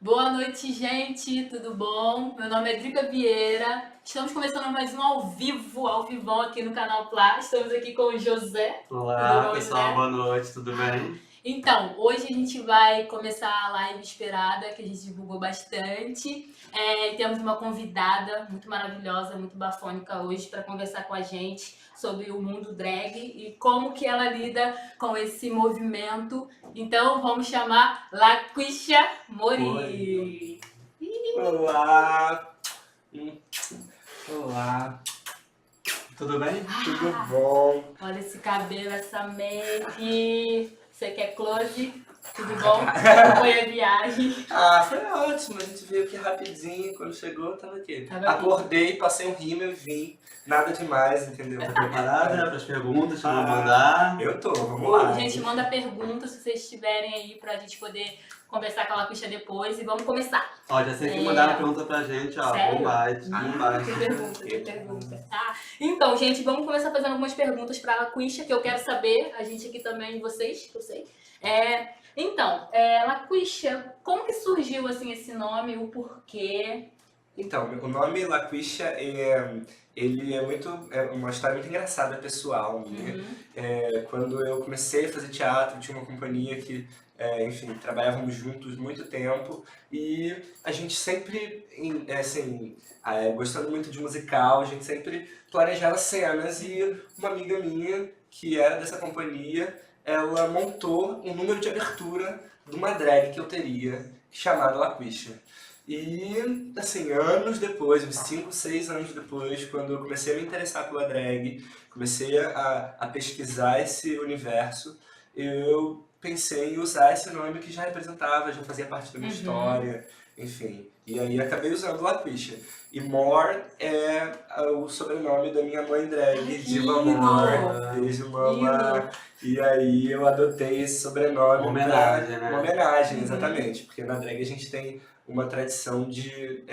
Boa noite, gente, tudo bom? Meu nome é Drica Vieira. Estamos começando mais um ao vivão aqui no canal Plá. Estamos aqui com o José. Tudo Olá, bom, pessoal, José? boa noite, tudo bem? Então, hoje a gente vai começar a live esperada, que a gente divulgou bastante. E temos uma convidada muito maravilhosa, muito bafônica hoje para conversar com a gente sobre o mundo drag e como que ela lida com esse movimento. Então, vamos chamar Laquisha Oi. Mori. Olá! Hum, Olá, Tudo bem? tudo bom? Olha esse cabelo, essa make. Você quer close? Tudo bom? Como foi a viagem? Foi ótimo, a gente veio aqui rapidinho, quando chegou tava aqui. Tava aqui. Acordei, passei um rímel e vim, nada demais, entendeu? Tá preparada para as perguntas que vou mandar? Eu tô, vamos lá. Gente, manda perguntas se vocês tiverem aí pra gente poder conversar com a Laquisha depois e vamos começar. Ó, já sei que mandaram a pergunta pra gente, ó. Sério? Bombate, bombate. Tem pergunta. Então, gente, vamos começar fazendo algumas perguntas pra Laquisha, que eu quero saber, a gente aqui também, vocês, que eu sei. Então, Laquisha, como que surgiu assim esse nome, o porquê? Então, o nome Laquisha ele é uma história muito engraçada, pessoal minha. Quando eu comecei a fazer teatro, tinha uma companhia que, enfim, trabalhávamos juntos muito tempo e a gente sempre, gostando muito de musical, a gente sempre planejava cenas e uma amiga minha, que era dessa companhia, ela montou um número de abertura de uma drag que eu teria, chamada Laquisha. E, assim, anos depois, uns 5, 6 anos depois, quando eu comecei a me interessar pela drag, comecei a pesquisar esse universo, eu pensei em usar esse nome que já representava, já fazia parte da minha história, enfim. E aí acabei usando Laquisha. E More é o sobrenome da minha mãe drag, Diva lindo! More. Beijo, mamãe. E aí eu adotei esse sobrenome. Uma homenagem, né? Uma homenagem, exatamente. Porque na drag a gente tem uma tradição de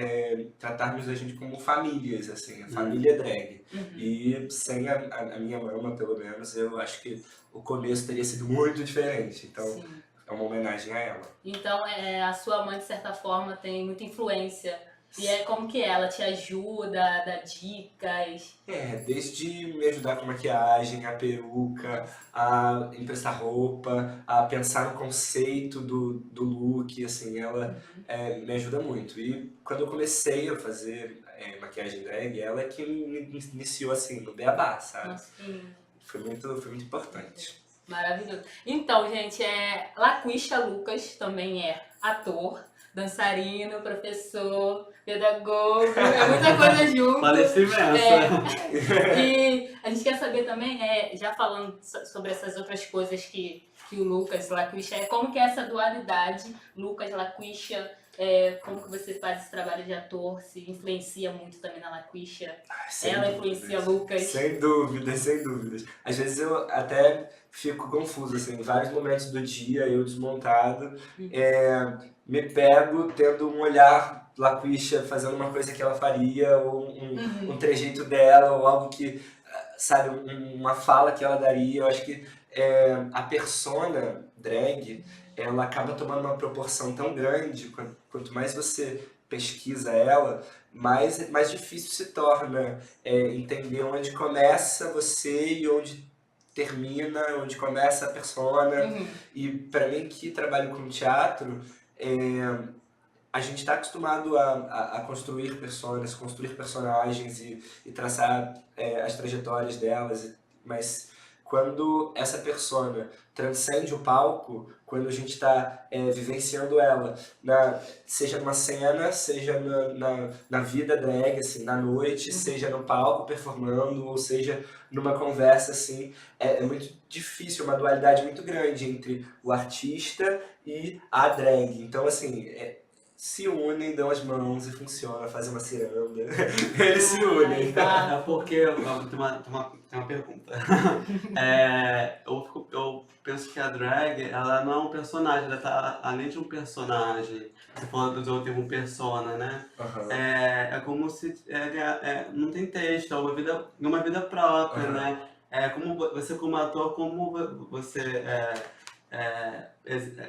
tratarmos a gente como famílias, assim, a família drag. E sem a minha mama, pelo menos, eu acho que o começo teria sido muito diferente. Então, Sim. é uma homenagem a ela. Então, a sua mãe, de certa forma, tem muita influência. E é como que ela te ajuda, dá dicas? Desde me ajudar com maquiagem, a peruca, a emprestar roupa, a pensar no conceito do look, assim, ela me ajuda muito. E quando eu comecei a fazer maquiagem drag, ela é que me iniciou, assim, no beabá, sabe? Nossa, que lindo. Foi muito importante. Maravilhoso. Então, gente, Laquisha Lucas também é ator, dançarino, professor, pedagogo, é muita coisa junto. Falecimento. E a gente quer saber também, já falando sobre essas outras coisas que o Lucas Laquisha como que é essa dualidade, Lucas Laquisha, como que você faz esse trabalho de ator, se influencia muito também na Laquisha? Ela influencia Lucas? Sem dúvidas, sem dúvidas. Às vezes eu até fico confuso, assim, em vários momentos do dia, eu desmontado, me pego tendo um olhar Laquisha fazendo uma coisa que ela faria, ou um trejeito dela, ou algo que, sabe, uma fala que ela daria. Eu acho que a persona drag, ela acaba tomando uma proporção tão grande, quanto mais você pesquisa ela, mais difícil se torna entender onde começa você e onde termina, onde começa a persona. E para mim que trabalho com teatro, a gente está acostumado a construir personas, construir personagens e traçar as trajetórias delas, mas quando essa persona transcende o palco, quando a gente está vivenciando ela, seja numa cena, seja na vida drag, assim, na noite, seja no palco performando, ou seja numa conversa, assim, é muito difícil, uma dualidade muito grande entre o artista e a drag. Então, assim, se unem, dão as mãos e funciona, fazem uma ciranda. Eles se unem. É porque tem uma pergunta. Eu penso que a drag, ela não é um personagem, ela tá além de um personagem. Você falou do termo persona, né? É como se não tem texto, é uma vida própria, né? Como você como ator, como você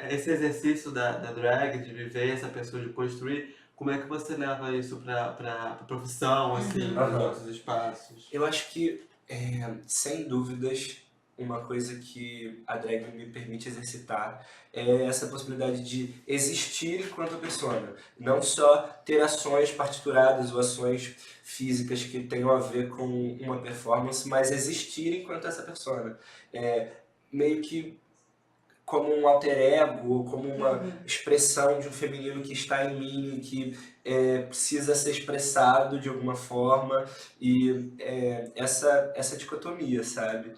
esse exercício da drag, de viver essa pessoa, de construir, como é que você leva isso pra profissão, assim, nos outros espaços? Eu acho que, sem dúvidas, uma coisa que a drag me permite exercitar é essa possibilidade de existir enquanto persona. Não só ter ações partituradas ou ações físicas que tenham a ver com uma performance, mas existir enquanto essa persona. Meio que como um alter ego, como uma expressão de um feminino que está em mim, que precisa ser expressado de alguma forma, e essa dicotomia, sabe?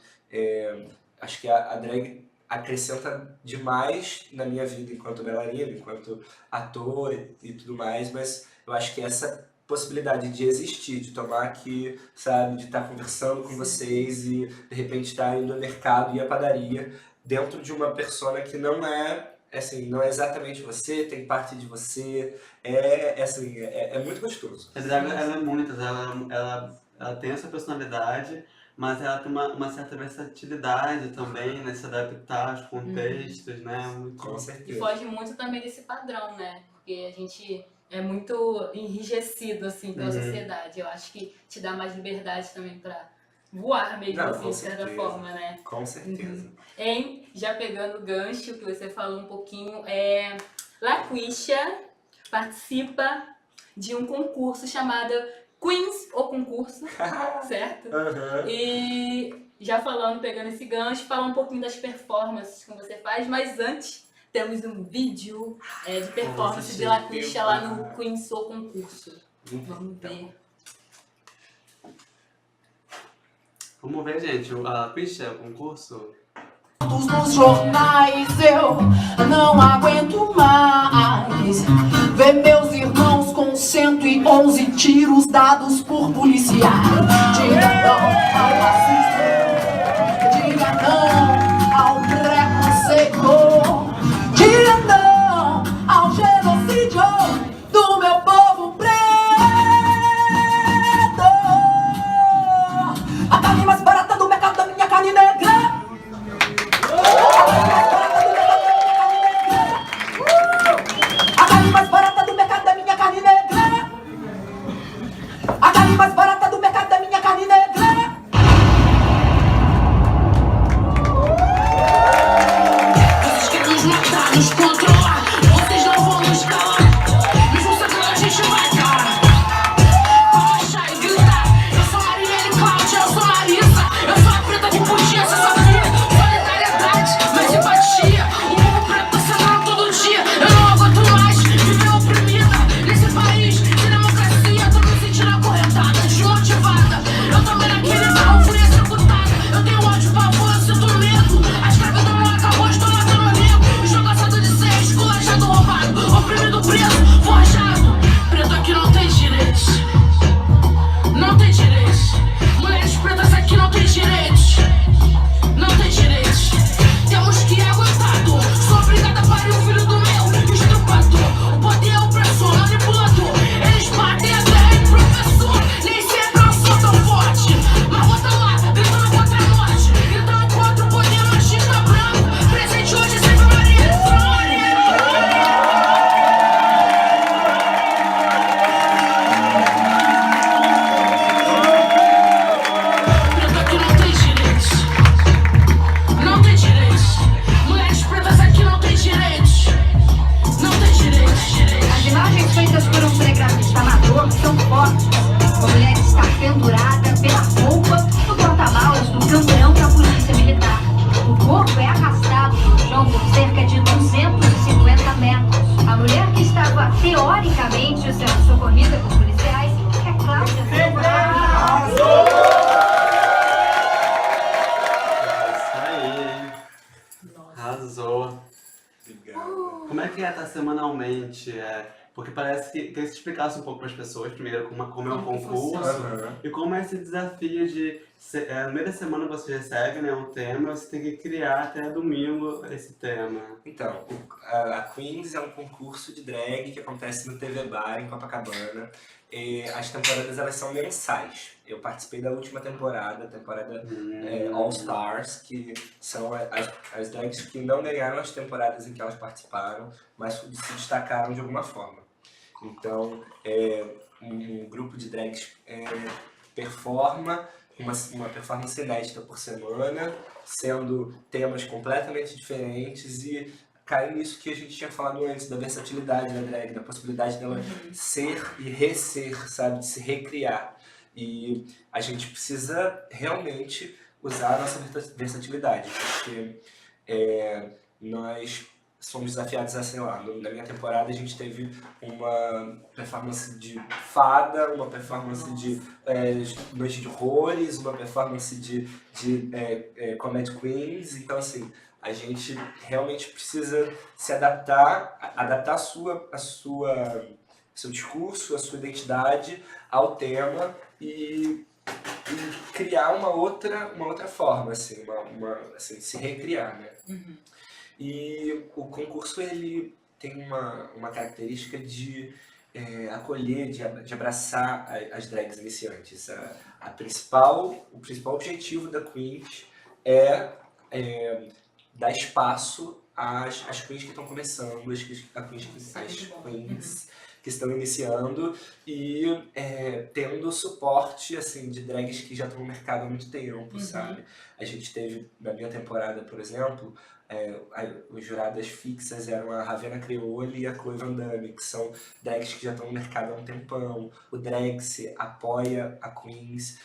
Acho que a drag acrescenta demais na minha vida enquanto bailarina, enquanto ator e tudo mais, mas eu acho que essa possibilidade de existir, de tomar aqui, sabe, de estar conversando com vocês e de repente estar indo ao mercado e à padaria dentro de uma persona que não é assim, não é exatamente você, tem parte de você, é muito gostoso. A drag, ela é muitas, ela tem essa personalidade, mas ela tem uma certa versatilidade também, né? Se adaptar aos contextos, né? Muito... Com E certeza. foge muito também desse padrão, né? Porque a gente é muito enrijecido, assim, pela sociedade. Eu acho que te dá mais liberdade também pra voar mesmo, Não, assim, com de certa certeza. forma, né? Com certeza. Já pegando o gancho que você falou um pouquinho, LaQuisha participa de um concurso chamado Queens, ou concurso, certo? E já falando, pegando esse gancho, falar um pouquinho das performances que você faz, mas antes temos um vídeo de performance de LaQuisha lá no Queens ou concurso. Vamos ver. Vamos ver, gente, a LaQuisha, o concurso. Nos jornais eu não aguento mais ver meus irmãos com 111 tiros dados por policiais. Diga não ao racismo, diga não ao preconceito, diga não ao genocídio do meu povo preto. A carne mais barata do mercado da minha carne negra. A carne mais barata do mercado da minha carne negra. A carne mais barata do mercado da minha carne negra. Vocês querem nos matar, nos controlar. Vocês não vão nos calar. Mesmo sabendo a gente vai dar. Pra baixar e gritar. Eu sou Marielle Cláudia, eu sou Marisa. Eu sou a preta que podia ser Sofia. Solidariedade, mais empatia. O povo preto tá sangrando todo dia. Eu não aguento mais viver oprimida nesse país sem democracia. Tô me sentindo acorrentada, desmotivada. Eu também naquele carro fui executada. Eu tenho ódio, pavor, eu sinto medo. A escravidão não acabou, estou matando nego. Esjogaçado de ser, esculachado, roubado. Oprimido, preso, forjado. Preto aqui não tem direitos. Não tem direitos. Mulheres pretas aqui não tem direitos. Não tem direitos. Temos que aguentar dor. Sou obrigada a parir o filho do meu estrupador. O poder é opressor, manipulador. Eles batem até em professor. Nem sempre eu sou tão forte. Mas bota lá, gritando contra a morte. Gritando contra o poder machista branco. Presente hoje sempre Maria Antônia. Preto aqui não tem direitos. Não tem direitos. Mulheres pretas aqui não tem direitos. Não tem direitos. As imagens feitas por um cinegrafista amador são fortes. A mulher está pendurada pela roupa no porta-malas do campeão da polícia militar. O corpo é arrastado no chão por cerca de 250 metros. A mulher que estava teoricamente sendo socorrida por policiais é Cláudia Ferraz. Isso aí. Arrasou. Obrigado. Como é que é estar semanalmente Porque parece que queria que você explicasse um pouco para as pessoas, primeiro, como é um Como que concurso Aham. e como é esse desafio de, no meio da semana você recebe, né, um tema, você tem que criar até domingo esse tema. Então, a Queens é um concurso de drag que acontece no TV Bar, em Copacabana. E as temporadas, elas são mensais. Eu participei da última temporada, All Stars, que são as drags que não ganharam as temporadas em que elas participaram, mas se destacaram de alguma forma. Então, um grupo de drags performa uma performance inédita por semana, sendo temas completamente diferentes e cai nisso que a gente tinha falado antes, da versatilidade da drag, da possibilidade dela ser e resser, sabe, de se recriar. E a gente precisa realmente usar a nossa versatilidade, porque nós somos desafiados a, sei lá, na minha temporada a gente teve uma performance de fada, uma performance de noite de horrores, uma performance de comedy queens, então assim, a gente realmente precisa se adaptar seu discurso, a sua identidade ao tema e criar uma outra forma, assim, assim, se recriar, né? E o concurso, ele tem uma característica de acolher, de abraçar as drags iniciantes. O principal objetivo da Queens é dar espaço às queens que estão começando, às queens que estão iniciando e tendo suporte assim, de drags que já estão no mercado há muito tempo, sabe? A gente teve, na minha temporada, por exemplo, as juradas fixas eram a Ravena Creole e a Chloe Van Damme, que são drags que já estão no mercado há um tempão. O Drex apoia a Queens,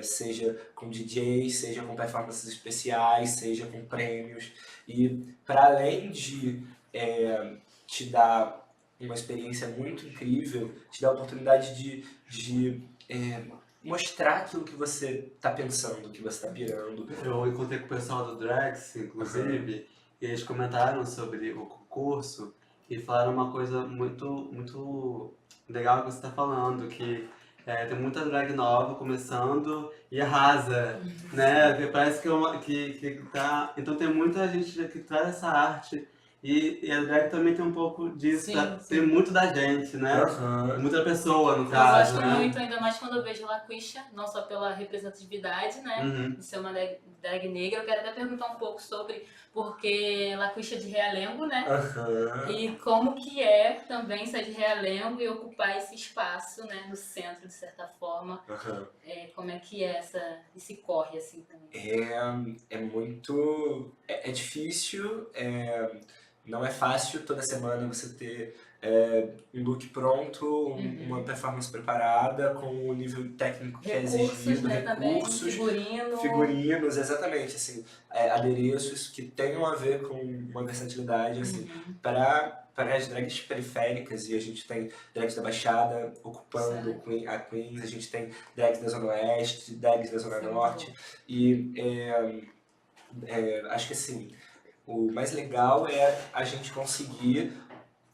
seja com DJs, seja com performances especiais, seja com prêmios. E para além de te dar uma experiência muito incrível, te dá a oportunidade de mostrar aquilo que você está pensando, que você está pirando. Eu encontrei com o pessoal do Drax, inclusive, e eles comentaram sobre o concurso e falaram uma coisa muito legal que você está falando, que tem muita drag nova começando e arrasa, né? Que parece que tá... Então tem muita gente que traz essa arte e a drag também tem um pouco disso, tem muito da gente, né? Muita pessoa, no caso, eu gosto né? muito, ainda mais quando eu vejo Laquisha, não só pela representatividade, né? De ser uma drag negra. Eu quero até perguntar um pouco sobre porque Laquisha de Realengo, né? E como que é também ser de Realengo e ocupar esse espaço, né? No centro, de certa forma. Como é que é esse corre, assim, também? É muito... É difícil, não é fácil toda semana você ter um look pronto, uma performance preparada, com o nível técnico que é exigido, recursos, figurinos, exatamente, assim, adereços que tenham a ver com uma versatilidade, assim, para as drags periféricas, e a gente tem drags da Baixada ocupando a Queens, a gente tem drags da Zona Oeste, drags da Zona Norte, e acho que assim, o mais legal é a gente conseguir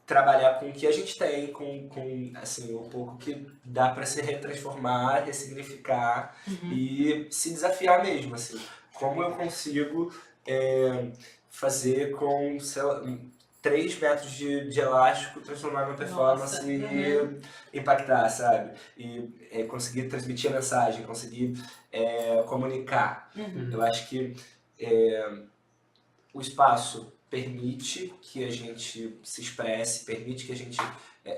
trabalhar com o que a gente tem, com assim, um pouco que dá para se retransformar, ressignificar e se desafiar mesmo, assim. Como eu consigo fazer com, sei lá, 3 metros de elástico, transformar numa performance e impactar, sabe? E conseguir transmitir a mensagem, conseguir comunicar. Eu acho que o espaço permite que a gente se expresse, permite que a gente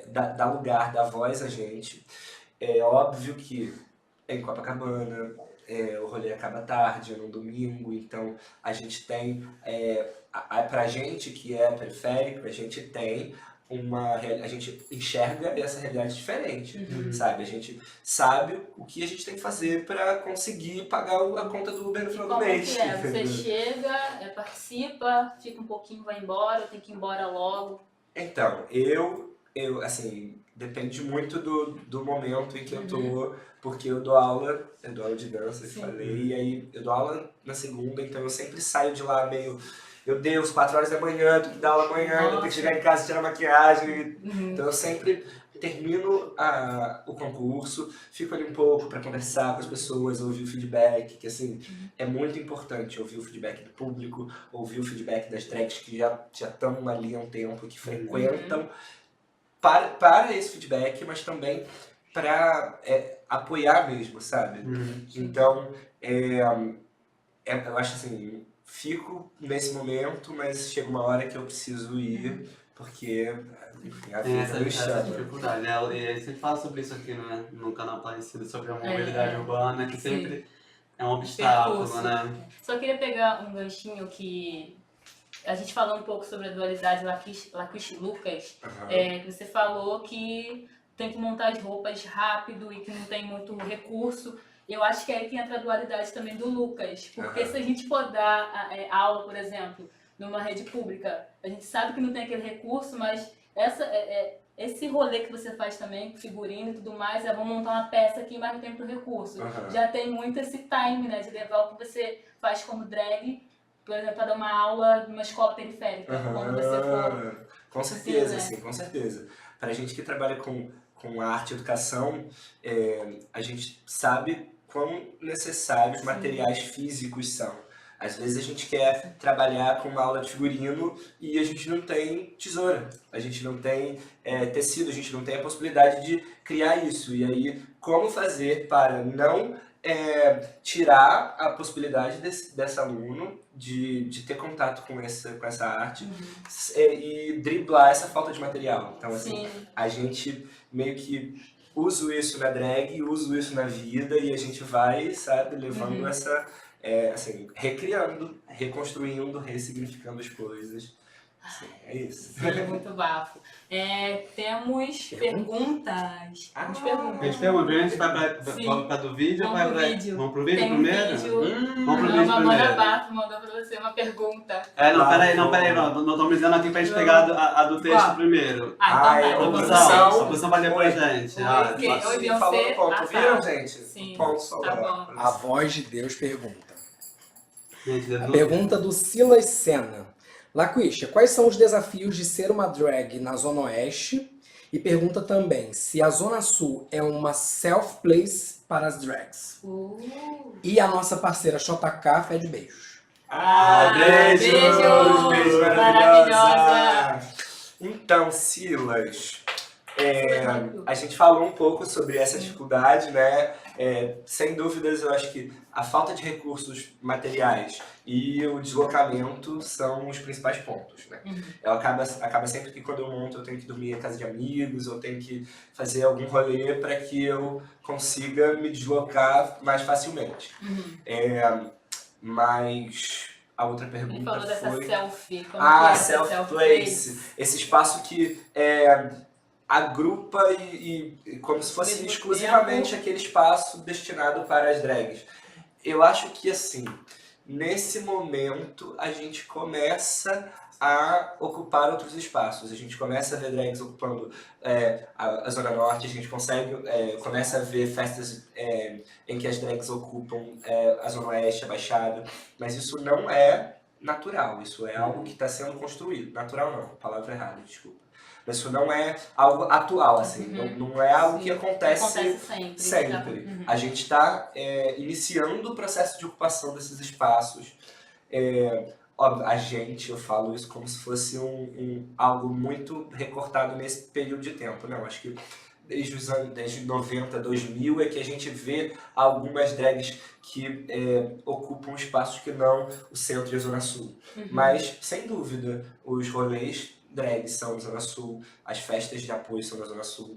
dá lugar, dá voz a gente. É óbvio que em Copacabana o rolê acaba tarde, num domingo, então a gente tem, pra gente que é periférico, a gente tem a gente enxerga essa realidade diferente, sabe? A gente sabe o que a gente tem que fazer para conseguir pagar a conta do Uber no final do mês. Como que é? Você chega, participa, fica um pouquinho, vai embora, tem que ir embora logo? Então, eu assim, depende muito do momento em que eu tô, porque eu dou aula de dança, eu falei, e aí eu dou aula na segunda, então eu sempre saio de lá meio meu Deus, 4 horas da manhã, tenho que dar aula amanhã, eu tenho que chegar em casa e tirar maquiagem. Então eu sempre termino o concurso, fico ali um pouco para conversar com as pessoas, ouvir o feedback, que assim, é muito importante ouvir o feedback do público, ouvir o feedback das drags que já estão ali há um tempo, que frequentam, para esse feedback, mas também para apoiar mesmo, sabe? Então, eu acho assim, fico nesse momento, mas chega uma hora que eu preciso ir, porque enfim, a vida Essa me chama. dificuldade, né? E a gente sempre fala sobre isso aqui, né? No canal Parecido, sobre a mobilidade urbana, que sempre é um obstáculo, Percurso. né? Só queria pegar um ganchinho que a gente falou um pouco sobre a dualidade Laquish Lucas, que você falou que tem que montar as roupas rápido e que não tem muito recurso. Eu acho que é aí que entra a dualidade também do Lucas, porque se a gente for dar aula, por exemplo, numa rede pública, a gente sabe que não tem aquele recurso, mas esse rolê que você faz também, figurino e tudo mais, vamos montar uma peça aqui, mas não tem muito recurso. Já tem muito esse time, né, de levar o que você faz como drag, por exemplo, para dar uma aula numa escola periférica, quando você for. Com certeza, sim, com certeza. Para a gente que trabalha com a arte e educação, a gente sabe quão necessários materiais físicos são. Às vezes a gente quer trabalhar com uma aula de figurino e a gente não tem tesoura, a gente não tem tecido, a gente não tem a possibilidade de criar isso. E aí, como fazer para não tirar a possibilidade desse aluno de ter contato com essa arte e driblar essa falta de material. Então, assim, a gente meio que usa isso na drag, usa isso na vida e a gente vai, sabe, levando assim, recriando, reconstruindo, ressignificando as coisas. Assim, é isso. Sim, muito bafo. Temos perguntas. Temos perguntas. A gente tem uma vez, vai para do vídeo ou vai para... Vamos pro vídeo tem primeiro? Vamos pro vídeo primeiro. Amanda Bafo mandou pra você uma pergunta. Peraí, não estamos dizendo aqui pra gente pegar a do texto primeiro. Então A produção vai depois, gente. Oi, Beyoncé. Viram, gente? Sim, Ponto tá bom. A voz de Deus pergunta. Gente, A pergunta do Silas Senna. Laquisha, quais são os desafios de ser uma drag na Zona Oeste? E pergunta também se a Zona Sul é uma safe place para as drags. E a nossa parceira JK pede beijos. Beijos maravilhosa! Então, Silas, a gente falou um pouco sobre essa dificuldade, né? Sem dúvidas, eu acho que a falta de recursos materiais e o deslocamento são os principais pontos, né? Acaba sempre que quando eu monto eu tenho que dormir em casa de amigos, eu tenho que fazer algum rolê para que eu consiga me deslocar mais facilmente. Mas a outra pergunta Ele falou dessa foi... selfie. self-place. Esse espaço que agrupa e como se fosse exclusivamente aquele espaço destinado para as drags. Eu acho que, assim, nesse momento a gente começa a ocupar outros espaços. A gente começa a ver drags ocupando a Zona Norte, a gente começa a ver festas em que as drags ocupam a Zona Oeste, a Baixada, mas isso não é natural, isso é algo que está sendo construído. Natural não, palavra errada, desculpa. Mas isso não é algo atual, assim, não é algo que acontece sempre. A gente está iniciando o processo de ocupação desses espaços. Óbvio, eu falo isso como se fosse algo muito recortado nesse período de tempo. Não, acho que desde 90, 2000 é que a gente vê algumas drags que ocupam espaços que não o centro e a Zona Sul. Mas, sem dúvida, os rolês drags são na Zona Sul, as festas de apoio são na Zona Sul,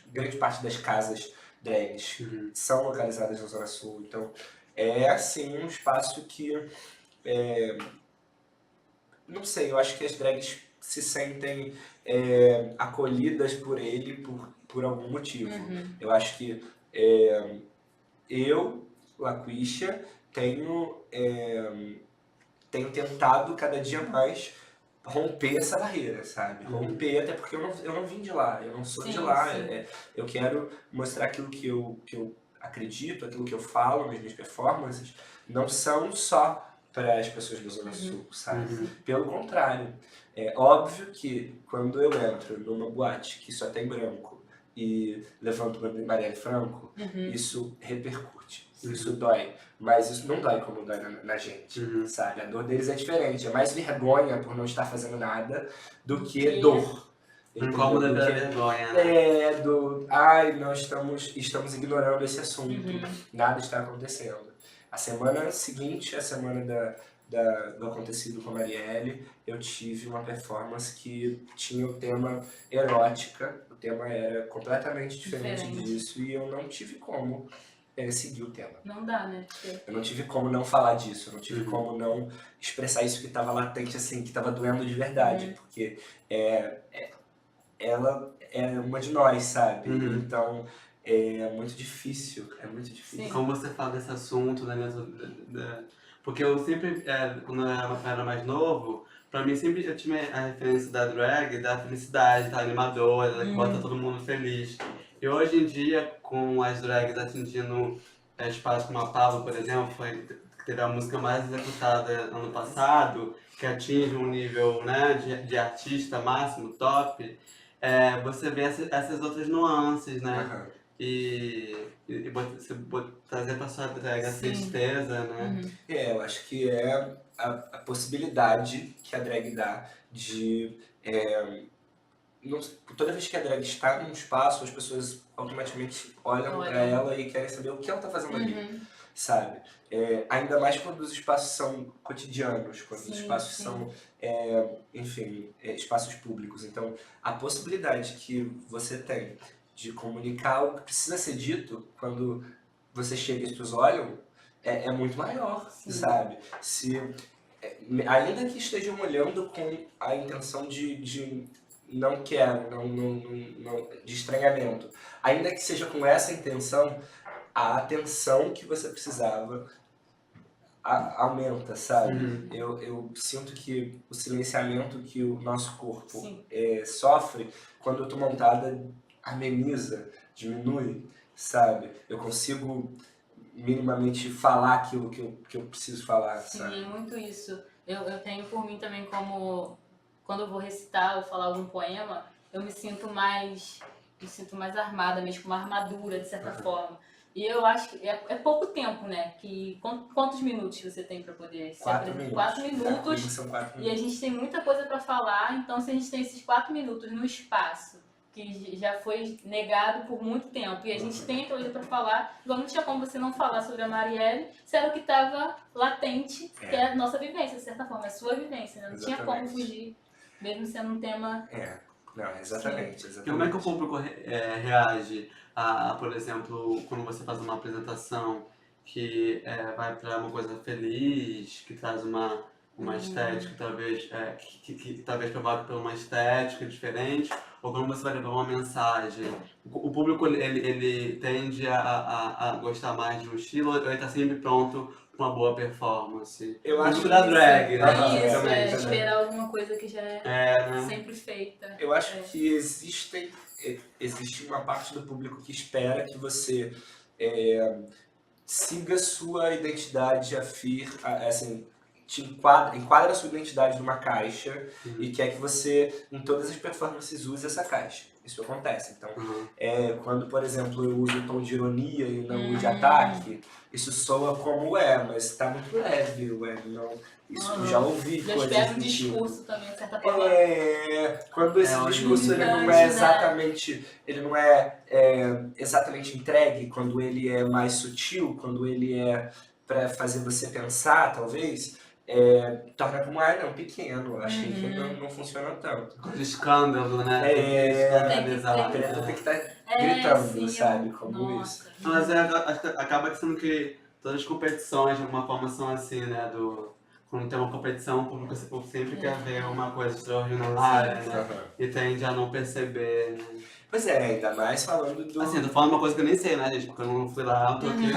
grande parte das casas drags são localizadas na Zona Sul. Então, é assim um espaço que... não sei, eu acho que as drags se sentem acolhidas por ele por algum motivo. Eu acho que eu, Laquisha, tenho tentado cada dia mais romper essa barreira, sabe? Romper, até porque eu não vim de lá, eu não sou de lá. Eu quero mostrar aquilo que eu acredito, aquilo que eu falo nas minhas performances, não são só para as pessoas da Zona Sul, sabe? Pelo contrário. É óbvio que quando eu entro numa boate que só tem branco e levanto o Marielle Franco, isso repercute, isso dói. Mas isso não dói como dói na gente, sabe? A dor deles é diferente, é mais vergonha por não estar fazendo nada do que dor. Incômoda da vergonha, né? Ai, nós estamos ignorando esse assunto, nada está acontecendo. A semana seguinte, a semana do acontecido com a Marielle, eu tive uma performance que tinha o tema erótica, o tema era completamente diferente disso e eu não tive como seguir o tema. Não dá, né? Eu não tive como não falar disso, eu não tive como não expressar isso que estava latente, assim, que estava doendo de verdade, porque ela é uma de nós, sabe? Então é muito difícil, Sim. Como você fala desse assunto, né? Porque eu sempre, quando eu era mais novo, pra mim sempre eu tinha a referência da drag, da felicidade, da animadora, que bota todo mundo feliz. E hoje em dia, com as drags atingindo espaço como a Pablo, por exemplo, que teve a música mais executada ano passado, que atinge um nível, né, de artista máximo, top, você vê essas outras nuances, né? Você trazer pra sua drag a tristeza, né? Eu acho que é a possibilidade que a drag dá de... toda vez que a drag está num espaço, as pessoas automaticamente olham pra ela e querem saber o que ela tá fazendo ali, sabe? Ainda mais quando os espaços são cotidianos, quando os espaços são, enfim, espaços públicos. Então, a possibilidade que você tem de comunicar o que precisa ser dito quando você chega e as pessoas olham é muito maior, sabe? Ainda que estejam olhando com a intenção de não quero, de estranhamento, ainda que seja com essa intenção, a atenção que você precisava aumenta, sabe? Eu sinto que o silenciamento que o nosso corpo sofre, quando eu tô montada, ameniza, diminui, sabe? Eu consigo minimamente falar aquilo que eu preciso falar, sabe? Sim, muito isso. Eu tenho por mim também como... Quando eu vou recitar ou falar algum poema, eu me sinto mais armada, mesmo com uma armadura, de certa forma. E eu acho que é pouco tempo, né? Quantos minutos você tem para poder se apresentar? 4 minutos. São 4 minutos. E a gente tem muita coisa para falar, então se a gente tem esses 4 minutos no espaço, que já foi negado por muito tempo, e a gente tem coisa para falar, igual não tinha como você não falar sobre a Marielle, se era o que estava latente, que é a nossa vivência, de certa forma, é a sua vivência, né? Não tinha como fugir. Mesmo sendo um tema... Não, exatamente. E como é que o público reage a, por exemplo, quando você faz uma apresentação que vai para uma coisa feliz, que traz uma estética, talvez, que talvez provoque por uma estética diferente, ou quando você vai levar uma mensagem? O público, ele tende a gostar mais de um estilo, ou ele está sempre pronto para uma boa performance? Eu acho que da drag, né? Isso, esperar alguma coisa que já é sempre feita. Eu acho que existe uma parte do público que espera que você siga sua identidade assim, enquadra a sua identidade numa caixa e quer que você, em todas as performances, use essa caixa. Isso acontece. Então, quando, por exemplo, eu uso o tom de ironia e não o de ataque, isso soa como mas está muito leve, não... Isso eu já ouvi coisas Eu espero um do tipo. discurso também, de certa forma. Quando esse discurso ele não é exatamente, exatamente entregue, quando ele é mais sutil, quando ele é para fazer você pensar, talvez, torna como não pequeno. Acho que não funciona tanto. Com escândalo, né? Tem que estar gritando, sabe? Como isso. Mas acho que acaba sendo que todas as competições, de alguma forma, são assim, né? Quando tem uma competição, o público sempre quer ver uma coisa extraordinária, né? E tende a não perceber, né? Pois ainda mais falando do... Assim, eu tô falando uma coisa que eu nem sei, né, gente? Porque eu não fui lá, eu tô aqui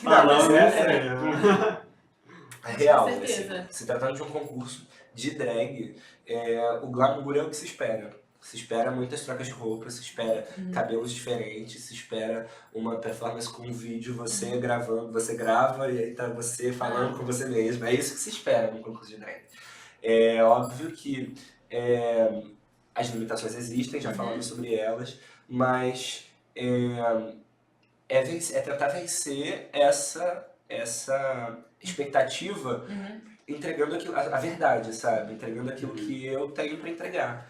falando, É real, Com certeza. se tratando de um concurso de drag, o glamour é o que se espera. Se espera muitas trocas de roupa, se espera cabelos diferentes, se espera uma performance com um vídeo, você gravando, você grava e aí tá você falando com você mesmo. É isso que se espera no concurso de drag. É óbvio que as limitações existem, já falamos sobre elas, mas é tentar vencer essa expectativa entregando a verdade, sabe? Entregando aquilo que eu tenho para entregar.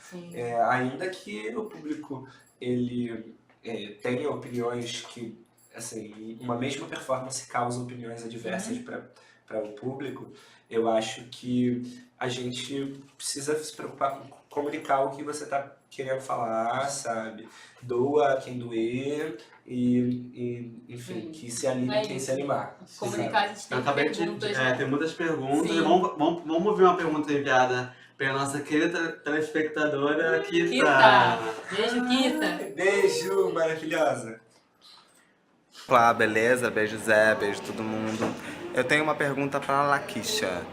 Ainda que o público ele tenha opiniões que, assim, uma mesma performance causa opiniões adversas para o público, eu acho que a gente precisa se preocupar com comunicar o que você está querendo falar, sabe? Doa quem doer e enfim, que se anime quem se animar. Comunicar, a gente tem perguntas, né? Tem muitas perguntas. Vamos ouvir uma pergunta enviada pela nossa querida telespectadora Kita. Beijo, Kita. Beijo, maravilhosa. Olá, beleza? Beijo Zé, beijo todo mundo. Eu tenho uma pergunta para a Laquisha.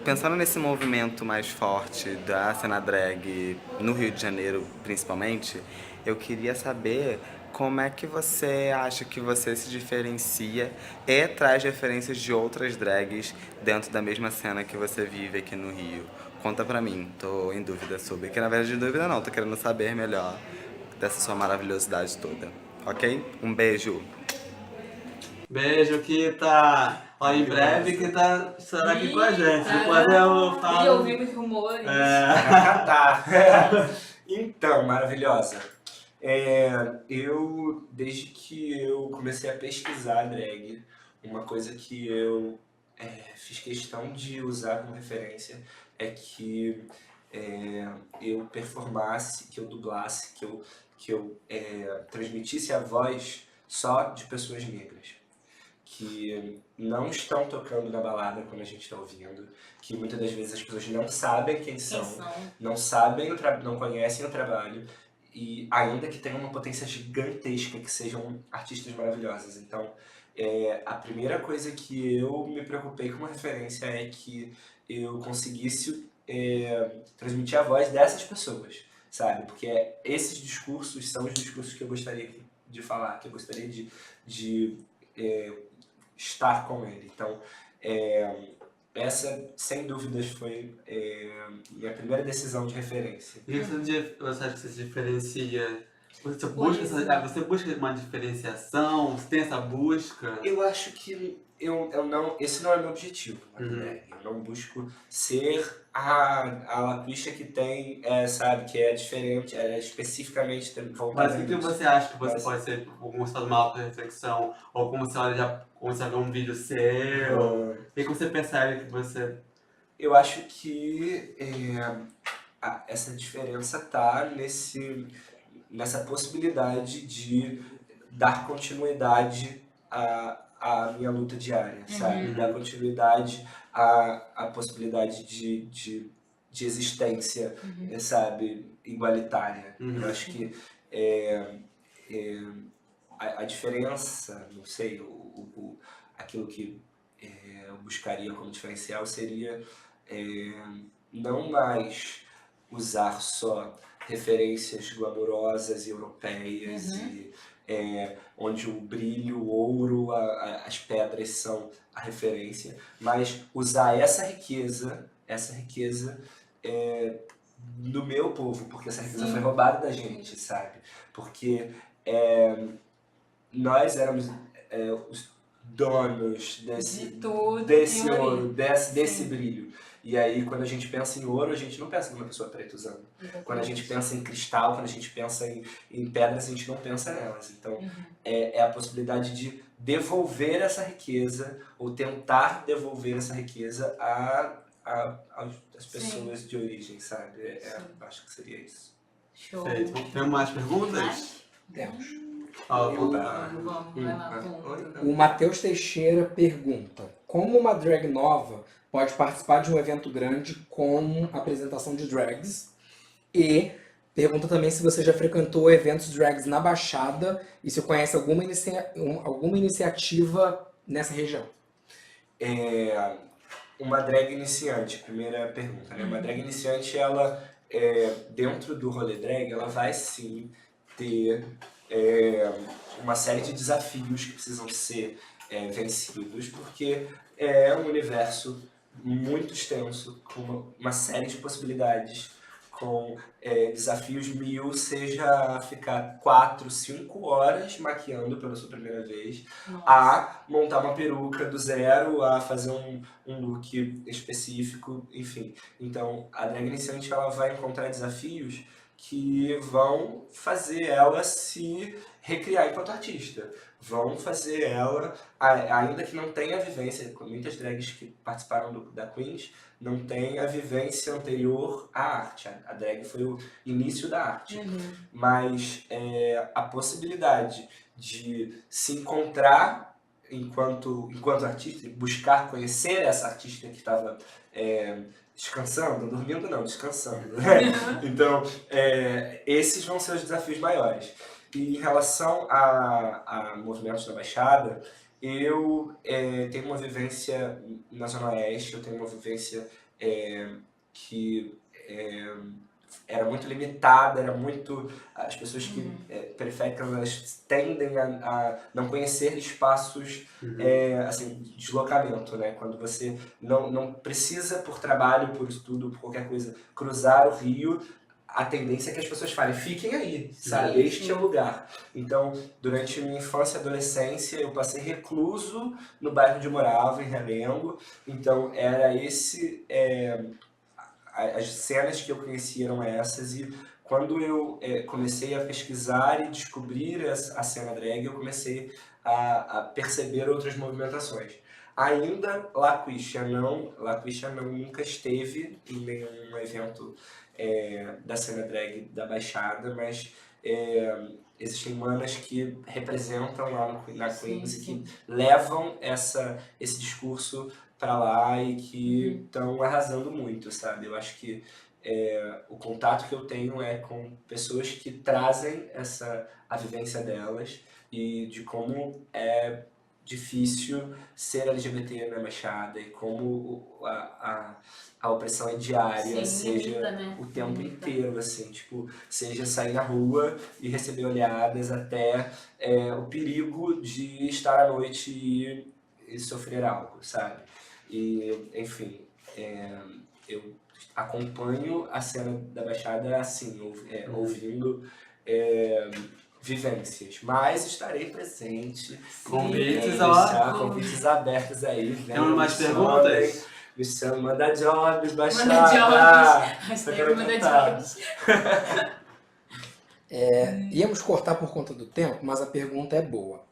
Pensando nesse movimento mais forte da cena drag no Rio de Janeiro, principalmente, eu queria saber como é que você acha que você se diferencia e traz referências de outras drags dentro da mesma cena que você vive aqui no Rio. Conta pra mim, tô em dúvida sobre, que na verdade de dúvida não, tô querendo saber melhor dessa sua maravilhosidade toda, ok? Um beijo! Beijo, Kita! Ó, em breve, Kita estará aqui com a gente. Depois eu falo. E ouvimos rumores. Então, maravilhosa. Eu, desde que eu comecei a pesquisar drag, uma coisa que eu fiz questão de usar como referência é que eu performasse, que eu dublasse, que eu transmitisse a voz só de pessoas negras, que não estão tocando na balada quando a gente está ouvindo, que muitas das vezes as pessoas não sabem quem são, não sabem, não conhecem o trabalho, e ainda que tenham uma potência gigantesca, que sejam artistas maravilhosas. Então, a primeira coisa que eu me preocupei com uma referência é que eu conseguisse transmitir a voz dessas pessoas, sabe? Porque esses discursos são os discursos que eu gostaria de falar, que eu gostaria de estar com ele. Então, essa, sem dúvidas, foi minha primeira decisão de referência. E você acha que você se diferencia? Você busca uma diferenciação? Você tem essa busca? Eu acho que esse não é meu objetivo, né? Eu não busco ser a Laquisha que tem, sabe, que é diferente, especificamente voltada. Mas o que você acha que você pode ser, como você faz uma auto-reflexão, ou como você olha, como você vê um vídeo seu, o que você percebe que você... Eu acho que essa diferença está nessa possibilidade de dar continuidade à minha luta diária, sabe? Dar continuidade à possibilidade de existência, sabe? Igualitária. Eu acho que a diferença, não sei, aquilo que eu buscaria como diferencial seria não mais usar só referências glamourosas e europeias, e, onde o brilho, o ouro, as pedras são a referência, mas usar essa riqueza do meu povo, porque essa riqueza foi roubada da gente, sabe? Porque nós éramos os donos desse ouro, desse brilho. E aí, quando a gente pensa em ouro, a gente não pensa numa pessoa preta usando. Quando a gente pensa em cristal, quando a gente pensa em pedras, a gente não pensa nelas. Então, é a possibilidade de devolver essa riqueza, ou tentar devolver essa riqueza às pessoas de origem, sabe? Acho que seria isso. Show. Tem mais perguntas? Temos. Vamos, vai lá. O Matheus Teixeira pergunta: como uma drag nova pode participar de um evento grande com apresentação de drags? E pergunta também se você já frequentou eventos drags na Baixada e se conhece alguma iniciativa nessa região. Uma drag iniciante, primeira pergunta, né? Uma drag iniciante, ela dentro do rolê drag, ela vai sim ter uma série de desafios que precisam ser vencidos, porque é um universo muito extenso, com uma série de possibilidades, com desafios mil, seja ficar 4, 5 horas maquiando pela sua primeira vez, Nossa. a montar uma peruca do zero, a fazer um look específico, enfim. Então, a drag iniciante ela vai encontrar desafios que vão fazer ela se recriar enquanto artista. Vão fazer ela, ainda que não tenha vivência, com muitas drags que participaram da Queens, não tem a vivência anterior à arte. A drag foi o início da arte. Mas a possibilidade de se encontrar enquanto artista, buscar conhecer essa artista que estava descansando, dormindo não, descansando. Então, esses vão ser os desafios maiores. E em relação a movimentos da Baixada, eu tenho uma vivência na Zona Oeste, eu tenho uma vivência que era muito limitada, era muito... As pessoas que periféricas, elas tendem a não conhecer espaços, assim, de deslocamento, né? Quando você não precisa, por trabalho, por estudo, por qualquer coisa, cruzar o rio, a tendência é que as pessoas falem, fiquem aí, sabe? Este é o lugar. Então, durante minha infância e adolescência, eu passei recluso no bairro onde eu morava, em Realengo. Então, era esse... as cenas que eu conheci eram essas, e quando eu comecei a pesquisar e descobrir a cena drag, eu comecei a perceber outras movimentações. Ainda Laquisha nunca esteve em nenhum evento da cena drag da Baixada, mas existem manas que representam lá na Queens e que levam esse discurso pra lá e que estão arrasando muito, sabe? Eu acho que o contato que eu tenho é com pessoas que trazem a vivência delas e de como é difícil ser LGBT na Baixada e como a opressão é diária, seja né? o tempo inteiro, assim, tipo, seja sair na rua e receber olhadas, até o perigo de estar à noite e sofrer algo, sabe? E, enfim, eu acompanho a cena da Baixada assim, ouvindo vivências, mas estarei presente. Convites, convites abertos aí. Temos mais perguntas? Me chama, manda jobs, Baixada. Manda jobs. Hashtag manda jobs. Íamos cortar por conta do tempo, mas a pergunta é boa.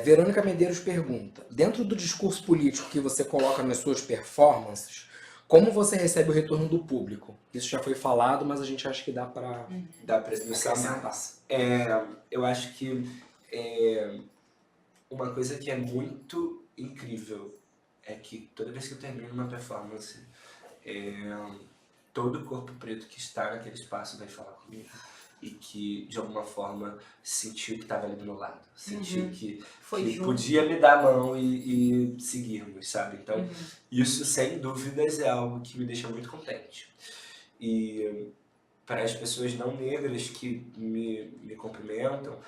Verônica Medeiros pergunta: dentro do discurso político que você coloca nas suas performances, como você recebe o retorno do público? Isso já foi falado, mas a gente acha que dá para acrescentar. Eu acho que uma coisa que é muito incrível é que toda vez que eu termino uma performance, todo corpo preto que está naquele espaço vai falar comigo. E que, de alguma forma, sentiu que estava ali do meu lado. Sentiu que podia me dar a mão e seguirmos, sabe? Então, isso, sem dúvidas, é algo que me deixa muito contente. E para as pessoas não negras que me cumprimentam,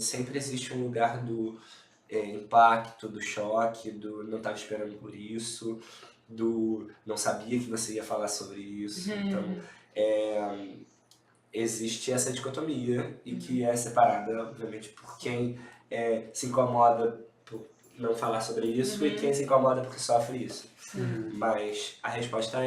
sempre existe um lugar do impacto, do choque, do não estava esperando por isso, do não sabia que você ia falar sobre isso. Então, existe essa dicotomia e que é separada, obviamente, por quem se incomoda por não falar sobre isso e quem se incomoda porque sofre isso. Mas a resposta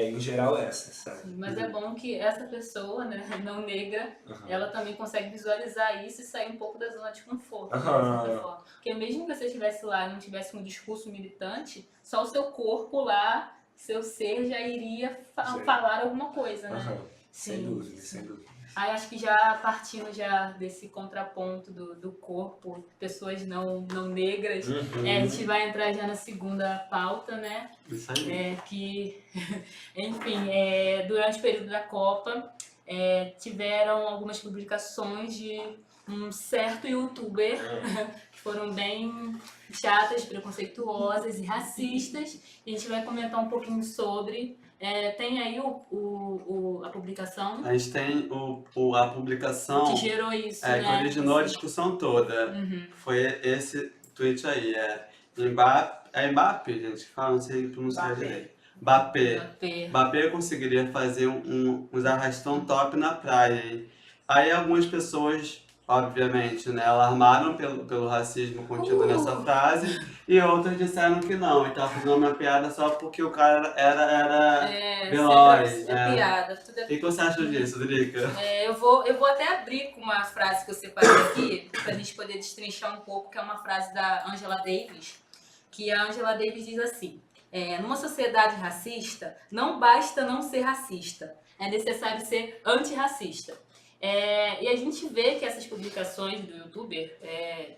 em geral, essa, sabe? Sim, mas é bom que essa pessoa, né, não negra, ela também consegue visualizar isso e sair um pouco da zona de conforto, de certa forma. Porque mesmo que você estivesse lá e não tivesse um discurso militante, só o seu corpo lá, seu ser já iria falar alguma coisa, né? Sem dúvida, sem dúvida. Aí acho que já partindo já desse contraponto do corpo, pessoas não negras, a gente vai entrar já na segunda pauta, né? Isso aí. Que, enfim, durante o período da Copa, tiveram algumas publicações de um certo youtuber que foram bem chatas, preconceituosas e racistas. E a gente vai comentar um pouquinho sobre Tem aí a publicação A gente tem a publicação que gerou isso, que né? originou a discussão toda. Uhum. Foi esse tweet aí. Mbappé, gente, que fala, não sei pronunciar direito. Mbappé conseguiria fazer uns arrastão top na praia, hein? Aí algumas pessoas, obviamente, né, alarmaram pelo racismo contido nessa frase e outras disseram que não, e tava fazendo uma piada só porque o cara era veloz. É piada. Tudo é O que você acha disso, Drica? Eu vou até abrir com uma frase que eu separei aqui, pra gente poder destrinchar um pouco, que é uma frase da Angela Davis, que a Angela Davis diz assim: numa sociedade racista, não basta não ser racista, é necessário ser antirracista. E a gente vê que essas publicações do youtuber,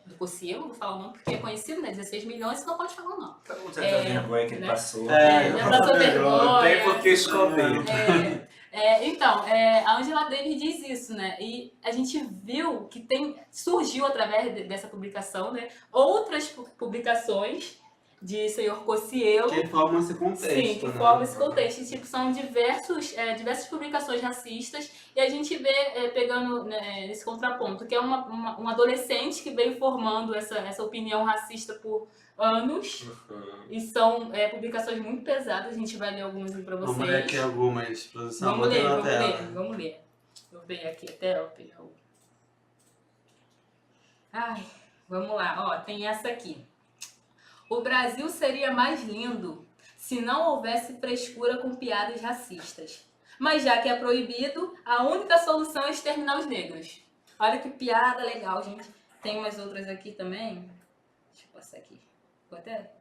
do Cossielo, vou falar o nome porque é conhecido, né? 16 milhões, você não pode falar o nome. Todo mundo já viu a vergonha que ele passou. Já passou vergonha. Não tem por que esconder. Então, a Angela Davis diz isso, né? E a gente viu que surgiu através dessa publicação, né? Outras publicações de senhor Cossielo. Que formam esse contexto. Sim, que né? formam esse contexto. E, tipo, são diversas publicações racistas e a gente vê pegando esse contraponto, que é um adolescente que veio formando essa opinião racista por anos. E são publicações muito pesadas, a gente vai ler algumas aí pra vocês. Vamos ler aqui algumas, produção. Vamos ler. Vamos ler. Eu venho aqui até eu pegar o... Ai, vamos lá. Ó, tem essa aqui. O Brasil seria mais lindo se não houvesse frescura com piadas racistas. Mas já que é proibido, a única solução é exterminar os negros. Olha que piada legal, gente. Tem umas outras aqui também. Deixa eu passar aqui.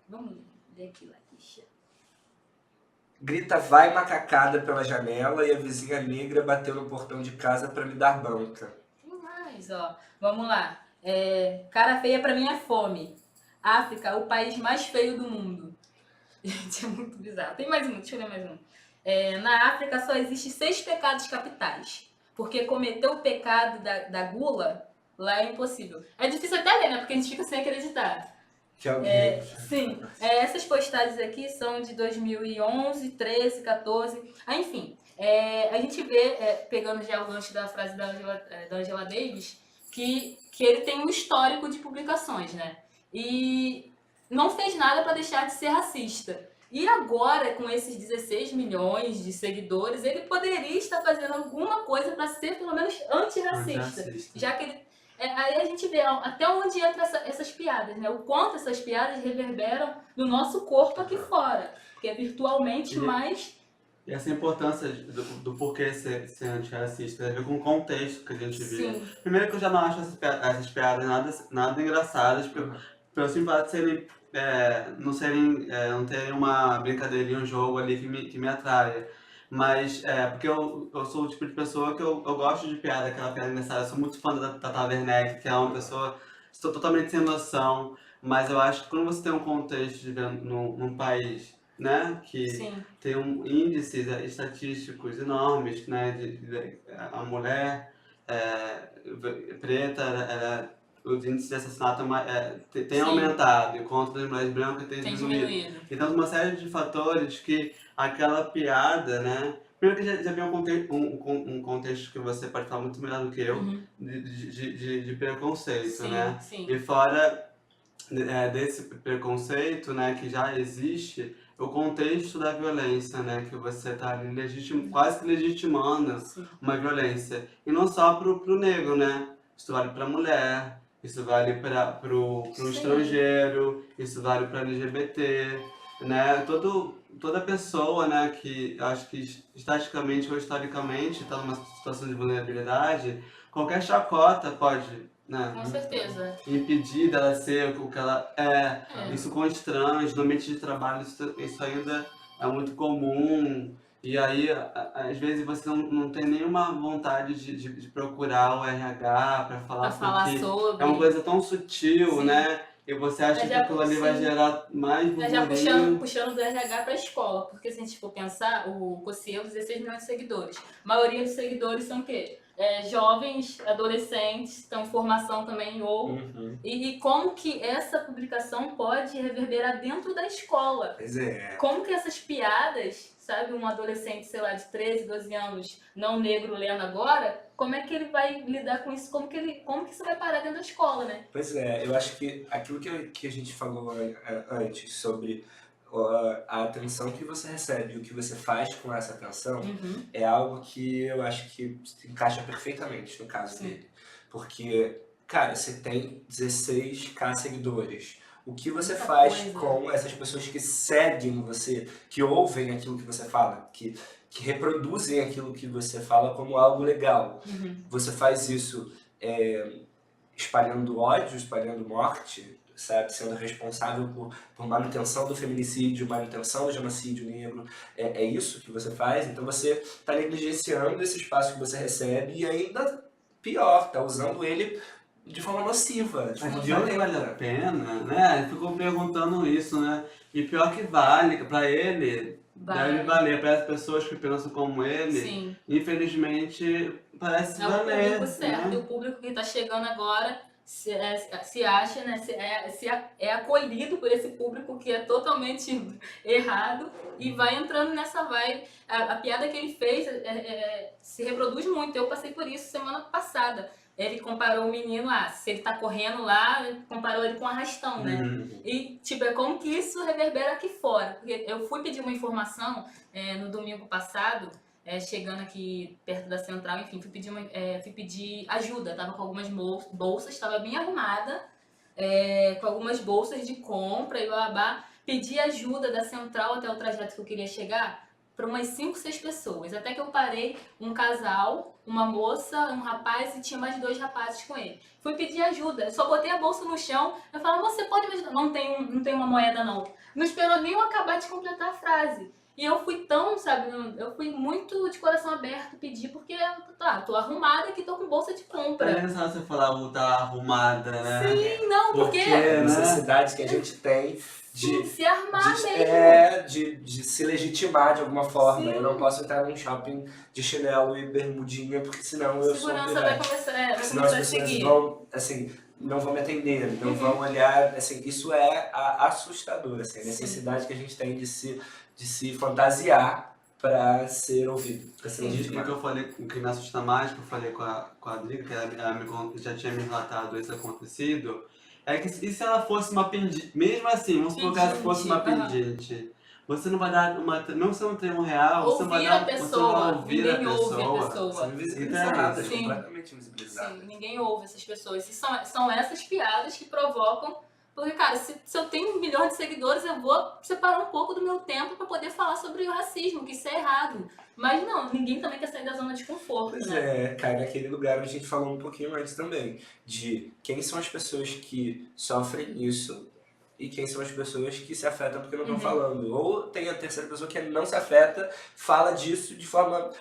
Vamos ler aqui, Laquisha. Grita vai macacada pela janela e a vizinha negra bateu no portão de casa pra me dar banca. Tem mais, ó. Vamos lá. Cara feia pra mim é fome. África, o país mais feio do mundo. Gente, é muito bizarro. Tem mais um, deixa eu ler mais um. Na África só existem 6 pecados capitais. Porque cometer o pecado da gula, lá é impossível. É difícil até ler, né? Porque a gente fica sem acreditar. Que alguém... Sim, essas postagens aqui são de 2011, 13, 14. Enfim, a gente vê, pegando já o gancho da frase da Angela Davis, que ele tem um histórico de publicações, né? E não fez nada para deixar de ser racista. E agora, com esses 16 milhões de seguidores, ele poderia estar fazendo alguma coisa para ser, pelo menos, antirracista. Já que ele... aí a gente vê até onde entram essas piadas, né? O quanto essas piadas reverberam no nosso corpo aqui fora. Que é virtualmente mais... E essa importância do porquê ser antirracista tem a ver com o contexto que a gente vive. Sim. Primeiro que eu já não acho essas piadas nada engraçadas, pelo simples fato de serem, não terem uma brincadeirinha, um jogo ali que me atraia. Mas porque eu sou o tipo de pessoa que eu gosto de piada, aquela piada engraçada. Eu sou muito fã da Tata Werneck, que é uma pessoa totalmente sem noção. Mas eu acho que quando você tem um contexto de ver num país, né, que Sim. tem índices estatísticos enormes, né, a mulher preta, os índices de assassinato têm Sim. aumentado, enquanto das mulheres brancas têm Tem diminuído. diminuído. Então, uma série de fatores que aquela piada, né, primeiro que já vem um contexto que você pode falar muito melhor do que eu, Uhum. de preconceito, Sim, né? sim. E fora desse preconceito, né, que já existe, o contexto da violência, né, que você está ali quase que legitimando Sim. uma violência. E não só pro negro, né? Isso vale pra mulher, isso vale pro Sim. estrangeiro, isso vale pra LGBT, né? Toda pessoa, né, que acho que estaticamente ou historicamente está numa situação de vulnerabilidade, qualquer chacota pode, né, Com certeza. impedir dela ser o que ela é. Isso constrange, no ambiente de trabalho isso ainda é muito comum. E aí, às vezes, você não tem nenhuma vontade de procurar o RH para falar porque sobre. é uma coisa tão sutil, Sim. né? E você acha Mas que já- aquilo ali vai sim. gerar mais Mas já burburinho. puxando do RH para a escola, porque se a gente for pensar, o Cossielo, 16 milhões de seguidores. A maioria dos seguidores são o quê? Jovens, adolescentes, estão em formação também, e como que essa publicação pode reverberar dentro da escola? Pois é. Como que essas piadas sabe, um adolescente, sei lá, de 13, 12 anos, não negro lendo agora, como é que ele vai lidar com isso? Como que isso vai parar dentro da escola, né? Pois é, eu acho que aquilo que a gente falou antes sobre a atenção que você recebe e o que você faz com essa atenção é algo que eu acho que se encaixa perfeitamente no caso dele. Porque, cara, você tem 16k seguidores. O que você Muita faz coisa. com essas pessoas que seguem você, que ouvem aquilo que você fala, que reproduzem aquilo que você fala como algo legal? Você faz isso espalhando ódio, espalhando morte, sabe? Sendo responsável por manutenção do feminicídio, manutenção do genocídio negro. É isso que você faz? Então você está negligenciando esse espaço que você recebe e ainda pior, está usando ele de forma nociva, de forma Mas pior que vale a violenta. pena, né? Ele ficou perguntando isso, né? E pior que vale, pra ele, deve valer. Para as pessoas que pensam como ele, Sim. infelizmente, parece É o valer. público certo. Né? E o público que está chegando agora se acha, né? É acolhido por esse público que é totalmente errado e vai entrando nessa vibe. A piada que ele fez se reproduz muito. Eu passei por isso semana passada. Ele comparou o menino, se ele tá correndo lá, comparou ele com um arrastão, né? E, tipo, é como que isso reverbera aqui fora. Porque eu fui pedir uma informação no domingo passado, chegando aqui perto da central, enfim, fui pedir ajuda. Tava com algumas bolsas, tava bem arrumada, com algumas bolsas de compra e babá. Pedi ajuda da central até o trajeto que eu queria chegar para umas 5, 6 pessoas. Até que eu parei um casal, uma moça, um rapaz e tinha mais 2 rapazes com ele. Fui pedir ajuda, eu só botei a bolsa no chão. Eu falei, você pode me ajudar? Não tem uma moeda não. Não esperou nem eu acabar de completar a frase. E eu fui tão, sabe, eu fui muito de coração aberto pedir, porque tô arrumada aqui, tô com bolsa de compra. É engraçado você falar tá arrumada, né? Sim, não, porque a necessidade que a gente tem de se armar mesmo. de se legitimar de alguma forma. Sim. Eu não posso entrar num shopping de chinelo e bermudinha, porque senão eu sou Segurança vai pirata. começar Senão as a pessoas seguir. vão, assim, não vão me atender, não vão olhar, assim, isso é assustador, assim, a necessidade que a gente tem de se fantasiar para ser ouvido, para ser O legitimado. que eu falei, o que me assusta mais, que eu falei com a Drica, que ela já tinha me relatado isso acontecido, é que e se ela fosse uma pendente, mesmo assim, vamos supor que ela fosse uma pendente, você não vai dar mesmo você não tem R$1, você vai Ouvir dar, a você pessoa, vai ouvir a ninguém ouve a pessoa. pessoa. São invisibilizadas, Sim. completamente invisibilizadas. Sim, ninguém ouve essas pessoas. E são essas piadas que provocam. Porque, cara, se eu tenho 1 milhão de seguidores, eu vou separar um pouco do meu tempo para poder falar sobre o racismo, que isso é errado. Mas não, ninguém também quer sair da zona de conforto. Pois né? cai naquele lugar onde a gente falou um pouquinho antes também, de quem são as pessoas que sofrem isso e quem são as pessoas que se afetam porque não estão falando. Ou tem a terceira pessoa que não se afeta, fala disso de forma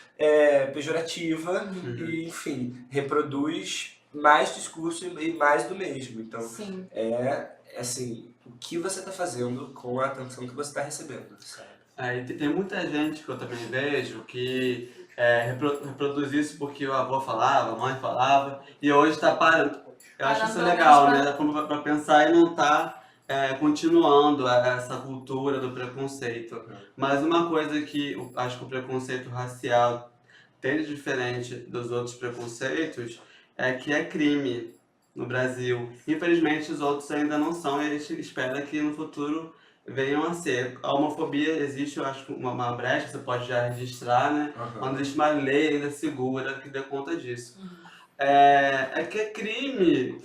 pejorativa e, enfim, reproduz mais discurso e mais do mesmo. Então, Sim. assim, o que você está fazendo com a atenção que você está recebendo, sabe? E tem muita gente que eu também vejo que reproduz isso porque o avô falava, a mãe falava, e hoje está parando. Eu acho isso legal, né? Para pensar e não tá continuando essa cultura do preconceito. Mas uma coisa que eu acho que o preconceito racial tem de diferente dos outros preconceitos é que é crime no Brasil. Infelizmente os outros ainda não são e a gente espera que no futuro venham a ser. A homofobia existe, eu acho, uma brecha, você pode já registrar, né? Mas existe uma lei ainda segura que dê conta disso. É que é crime.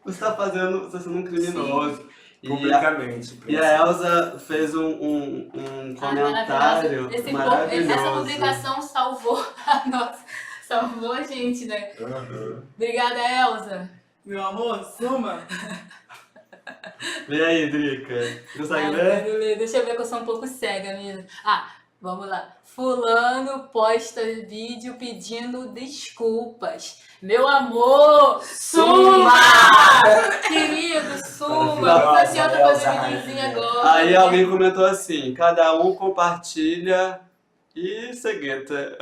Você está sendo um criminoso. Publicamente. E a Elza fez um comentário maravilhoso. Essa publicação salvou a gente, né? Obrigada, Elza. Meu amor, suma! Vem aí, Drica. Consegue ver? Deixa eu ver que eu sou um pouco cega mesmo. Vamos lá. Fulano posta vídeo pedindo desculpas. Meu amor, suma! Querido, suma! Não adianta fazer videozinho agora. Aí alguém comentou assim, cada um compartilha e segueta.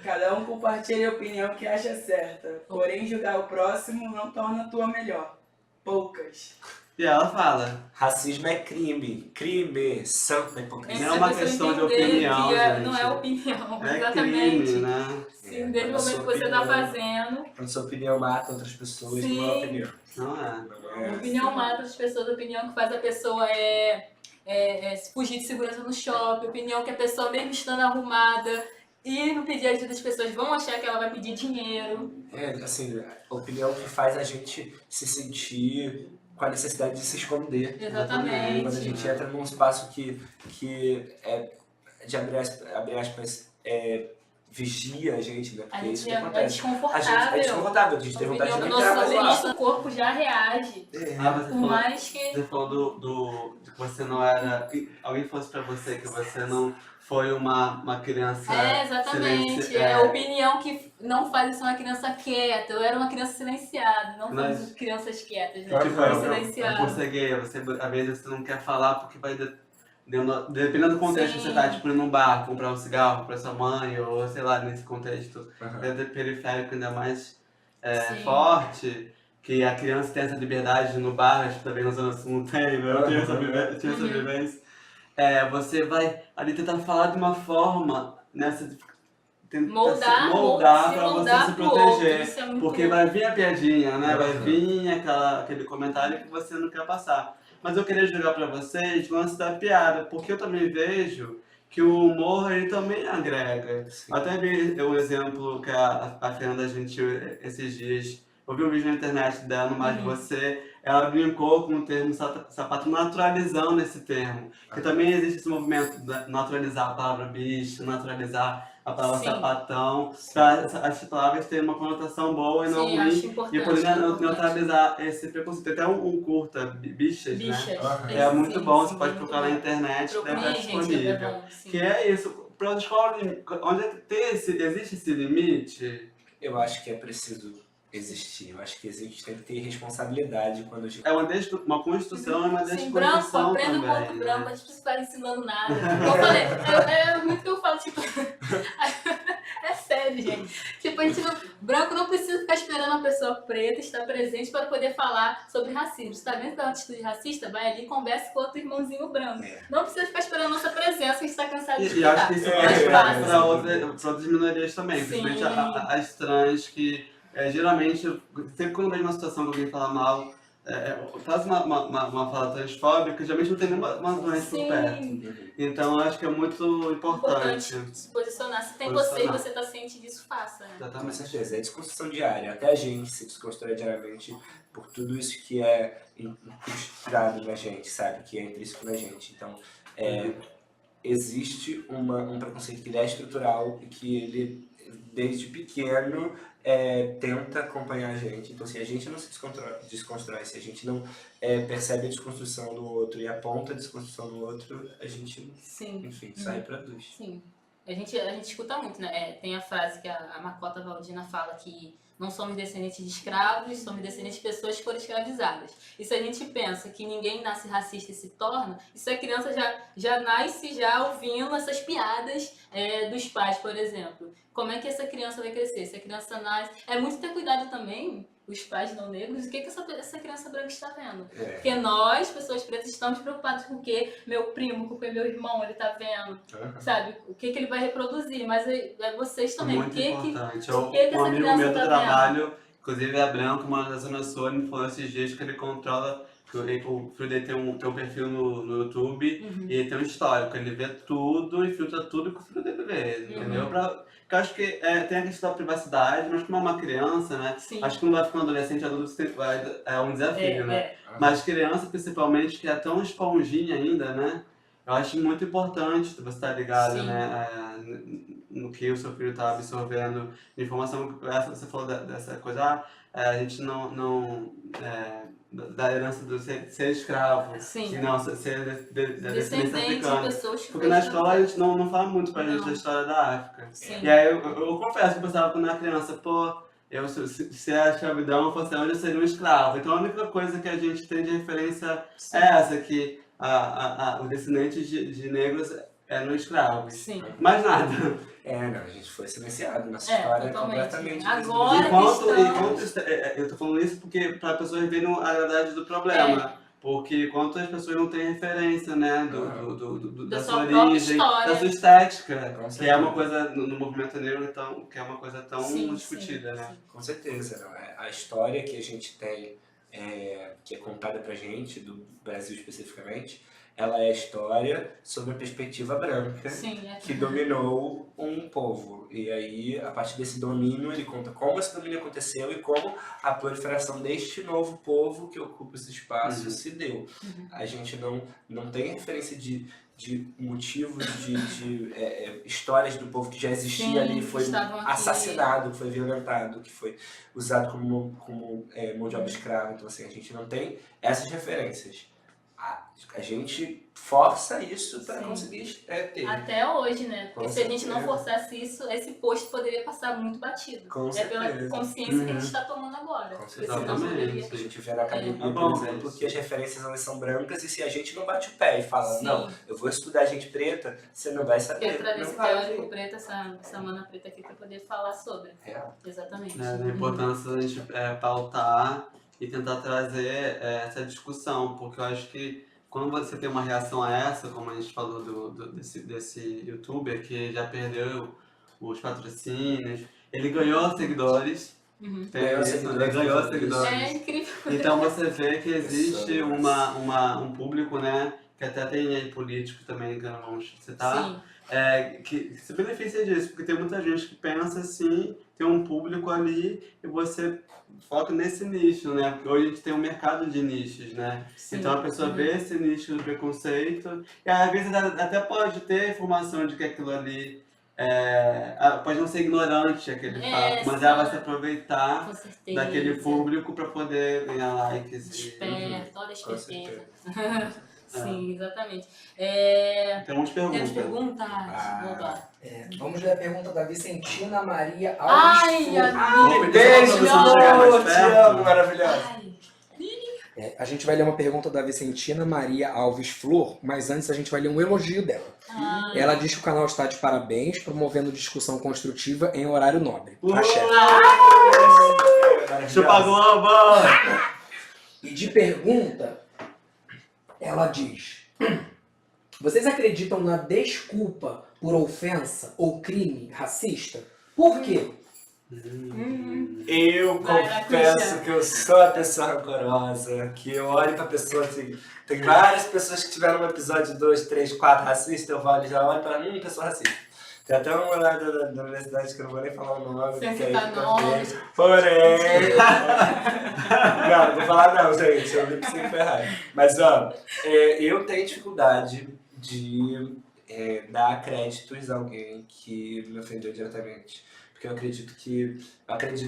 Cada um compartilha a opinião que acha certa, porém julgar o próximo não torna a tua melhor. Poucas. E ela fala, Racismo é crime. Crime. Santo da hipocrisia. Não é uma A pessoa questão de entender opinião, que gente. não é opinião, é exatamente. crime, né? Sim, desde o a momento sua que você tá opinião. fazendo. Quando sua opinião mata outras pessoas, Sim. não é opinião. Não é. Não é. Opinião mata as pessoas, opinião que faz a pessoa fugir de segurança no shopping, opinião que a pessoa, mesmo estando arrumada e não pedir ajuda, as pessoas vão achar que ela vai pedir dinheiro. Assim, a opinião que faz a gente se sentir com a necessidade de se esconder. Exatamente. Quando a gente entra num espaço que é de abre aspas, vigia a gente, né? A Porque isso gente que é acontece. A desconfortável. gente é desconfortável, a gente tem vontade de Opinião, entrar, mas nosso corpo já reage. Ah, você Por falou, mais que. você falou de que você não era... Alguém fosse pra você que você não foi uma criança... Exatamente. É a opinião que não faz ser uma criança quieta. Eu era uma criança silenciada, não Mas- somos crianças quietas, né? Tipo, Somos por silenciadas. ser gay, às vezes você não quer falar porque vai... Dependendo do contexto que Sim. você tá, tipo, indo num bar, comprar um cigarro pra sua mãe, ou sei lá, nesse contexto periférico ainda mais Sim. forte, que a criança tem essa liberdade de ir no bar, acho que também na Zona Sul não tem, né? Eu tinha essa vivência. Você vai ali tentar falar de uma forma, né? Você tenta Moldar pra você se pro outro, proteger. isso é muito Porque vai vir a piadinha, né? Vai Uhum. vir aquele comentário que você não quer passar. Mas eu queria jogar pra vocês o lance da piada, porque eu também vejo que o humor ele também agrega. Sim. Até vi um exemplo que a Fernanda Gentil, esses dias, eu vi um vídeo na internet dela, no Mais de Você, ela brincou com o termo sapato, naturalizando esse termo. Que também existe esse movimento de naturalizar a palavra bicho, naturalizar a palavra Sim. sapatão, para as palavras terem uma conotação boa e não Sim, ruim. acho importante. E poder importante. neutralizar esse preconceito. Tem até um curta, Bichas, né? Bichas. É muito Sim, bom, sim, você pode muito procurar na bom. internet, deve Procurem, estar gente, é disponível. bom. Sim. Que é isso, para a escola, onde é que existe esse limite? Eu acho que é preciso existir. Eu acho que existe, tem que ter responsabilidade quando a gente... É uma construção e uma Sim, branco, desconstrução aprenda o também. ponto né? branco, a gente precisa ficar ensinando nada. Como eu falei, é muito que eu falo, tipo. É sério, gente. Tipo, a gente não. Branco não precisa ficar esperando a pessoa preta estar presente para poder falar sobre racismo. Você tá vendo que é uma atitude racista? Vai ali e conversa com outro irmãozinho branco. Não precisa ficar esperando a nossa presença, que a gente tá cansado de E acho que isso vale fácil. para outras minorias também, Sim. principalmente as trans, que geralmente, sempre quando vejo uma situação que alguém fala mal, faz uma fala transfóbica, geralmente não tem nenhuma doença por perto. Sim. Então eu acho que é muito importante. Se posicionar. Se tem Posicionar. você e você tá ciente disso, faça. Né? Com Exatamente. certeza, é desconstrução diária. Até a gente se desconstrói diariamente por tudo isso que é incrustado na gente, sabe? Que é intrínseco na gente. Então, existe um preconceito que ele é estrutural e que ele, desde pequeno, tenta acompanhar a gente. Então, se a gente não se desconstrói, se a gente não percebe a desconstrução do outro e aponta a desconstrução do outro, a gente, Sim. enfim, sai pra luz. Sim. A gente escuta muito, né? Tem a frase que a Macota Valdina fala que não somos descendentes de escravos, somos descendentes de pessoas que foram escravizadas. E se a gente pensa que ninguém nasce racista e se torna, isso a criança já nasce já ouvindo essas piadas dos pais, por exemplo. Como é que essa criança vai crescer? Se a criança nasce... É muito ter cuidado também, os pais não negros, o que essa criança branca está vendo. Porque nós, pessoas pretas, estamos preocupados com o que meu primo, com o que meu irmão, ele tá vendo, sabe? O que ele vai reproduzir, mas vocês também. Muito o que importante. o que Um essa amigo criança meu do tá trabalho, inclusive é branco, mora na Zona Sul, ele me falou esses dias que ele controla, que o filho dele tem um perfil no YouTube e ele tem um histórico, ele vê tudo e filtra tudo que o filho dele vê, entendeu? Porque eu acho que tem a questão da privacidade, mas como é uma criança, né? Sim. Acho que não vai ficar um adolescente, adulto, é um desafio, né? Mas criança, principalmente, que é tão esponjinha ainda, né? Eu acho muito importante você estar ligado, Sim. né? No que o seu filho está absorvendo de informação. Você falou dessa coisa, a gente da herança do ser escravo, Sim. e não ser da descendência Descendente de africana. pessoas que Porque na escola a gente não fala muito pra gente Não. da história da África. Sim. E aí eu confesso que eu pensava quando era criança, pô, se a escravidão fosse onde eu seria um escravo. Então a única coisa que a gente tem de referência é essa, que os descendentes de negros eram escravos. Sim. Mais nada. Não, a gente foi silenciado. Nossa história é totalmente. completamente Agora Enquanto que estamos... eu tô falando isso porque para pessoas verem a gravidade do problema. Porque quantas pessoas não têm referência, né, Da da sua sua própria origem, história. da sua estética, Com que é certeza. uma coisa, no movimento negro, então, que é uma coisa tão Sim, discutida, sim, né? sim. Com certeza, não é? A história que a gente tem, que é contada pra gente, do Brasil especificamente, ela é a história sobre a perspectiva branca Sim, que dominou um povo. E aí, a partir desse domínio, ele conta como esse domínio aconteceu e como a proliferação deste novo povo que ocupa esse espaço se deu. A gente não tem referência de motivos, de histórias do povo que já existia Sim, ali, que foi estavam aqui. assassinado, que foi violentado, que foi usado como mão de obra escrava. Então, assim, a gente não tem essas referências. A gente força isso para Sim. conseguir ter. Até hoje, né? Porque Com se a gente não certeza. forçasse isso, esse post poderia passar muito batido. Com É pela certeza. consciência que a gente está tomando agora. Com Porque certeza. senão poderia... A gente vê na academia, É. por exemplo, que as referências elas são brancas e se a gente não bate o pé e fala, Sim. não, eu vou estudar gente preta, você não vai saber. Quero trazer não esse vai teórico ver. preto, essa mana preta aqui, para poder falar sobre. Exatamente. Da importância da gente pautar e tentar trazer essa discussão, porque eu acho que quando você tem uma reação a essa, como a gente falou desse youtuber que já perdeu os patrocínios, ele ganhou seguidores, Ganhou ele ganhou seguidores. É incrível. Então você vê que existe Pessoas. um público, né, que até tem aí político também, que não vamos citar, Sim. que se beneficia disso, porque tem muita gente que pensa assim, tem um público ali e você foca nesse nicho, né? Porque hoje a gente tem um mercado de nichos, né? Sim. Então a pessoa vê esse nicho do preconceito e às vezes até pode ter informação de que aquilo ali pode não ser ignorante aquele fato, mas ela vai se aproveitar Com certeza. daquele público para poder ganhar likes. Esperto, olha a Com esperteza. Sim, exatamente. Temos Temos perguntas. perguntas? Ah. Vamos lá. Vamos ler a pergunta da Vicentina Maria Alves Ai, Flor. amiga. Beijo, Pra você chegar mais amor, te perto. amo, maravilhosa. Ai. A gente vai ler uma pergunta da Vicentina Maria Alves Flor, mas antes a gente vai ler um elogio dela. Ai. Ela diz que o canal está de parabéns, promovendo discussão construtiva em horário nobre. Axé. Chupa Globo! E de pergunta, ela diz: vocês acreditam na desculpa por ofensa ou crime racista? Por quê? Eu Vai, confesso Christian. que eu sou a pessoa rancorosa, que eu olho pra pessoa assim. Tem várias pessoas que tiveram um episódio 2, 3, 4 racista, eu já olho pra pessoa racista. Tem até uma lá da universidade que eu não vou nem falar o nome. Sem que aí citar fica nomes. feio. Porém. Não vou falar não, gente, eu não preciso ferrar. Mas ó, eu tenho dificuldade de dar créditos a alguém que me ofendeu diretamente. Porque eu acredito,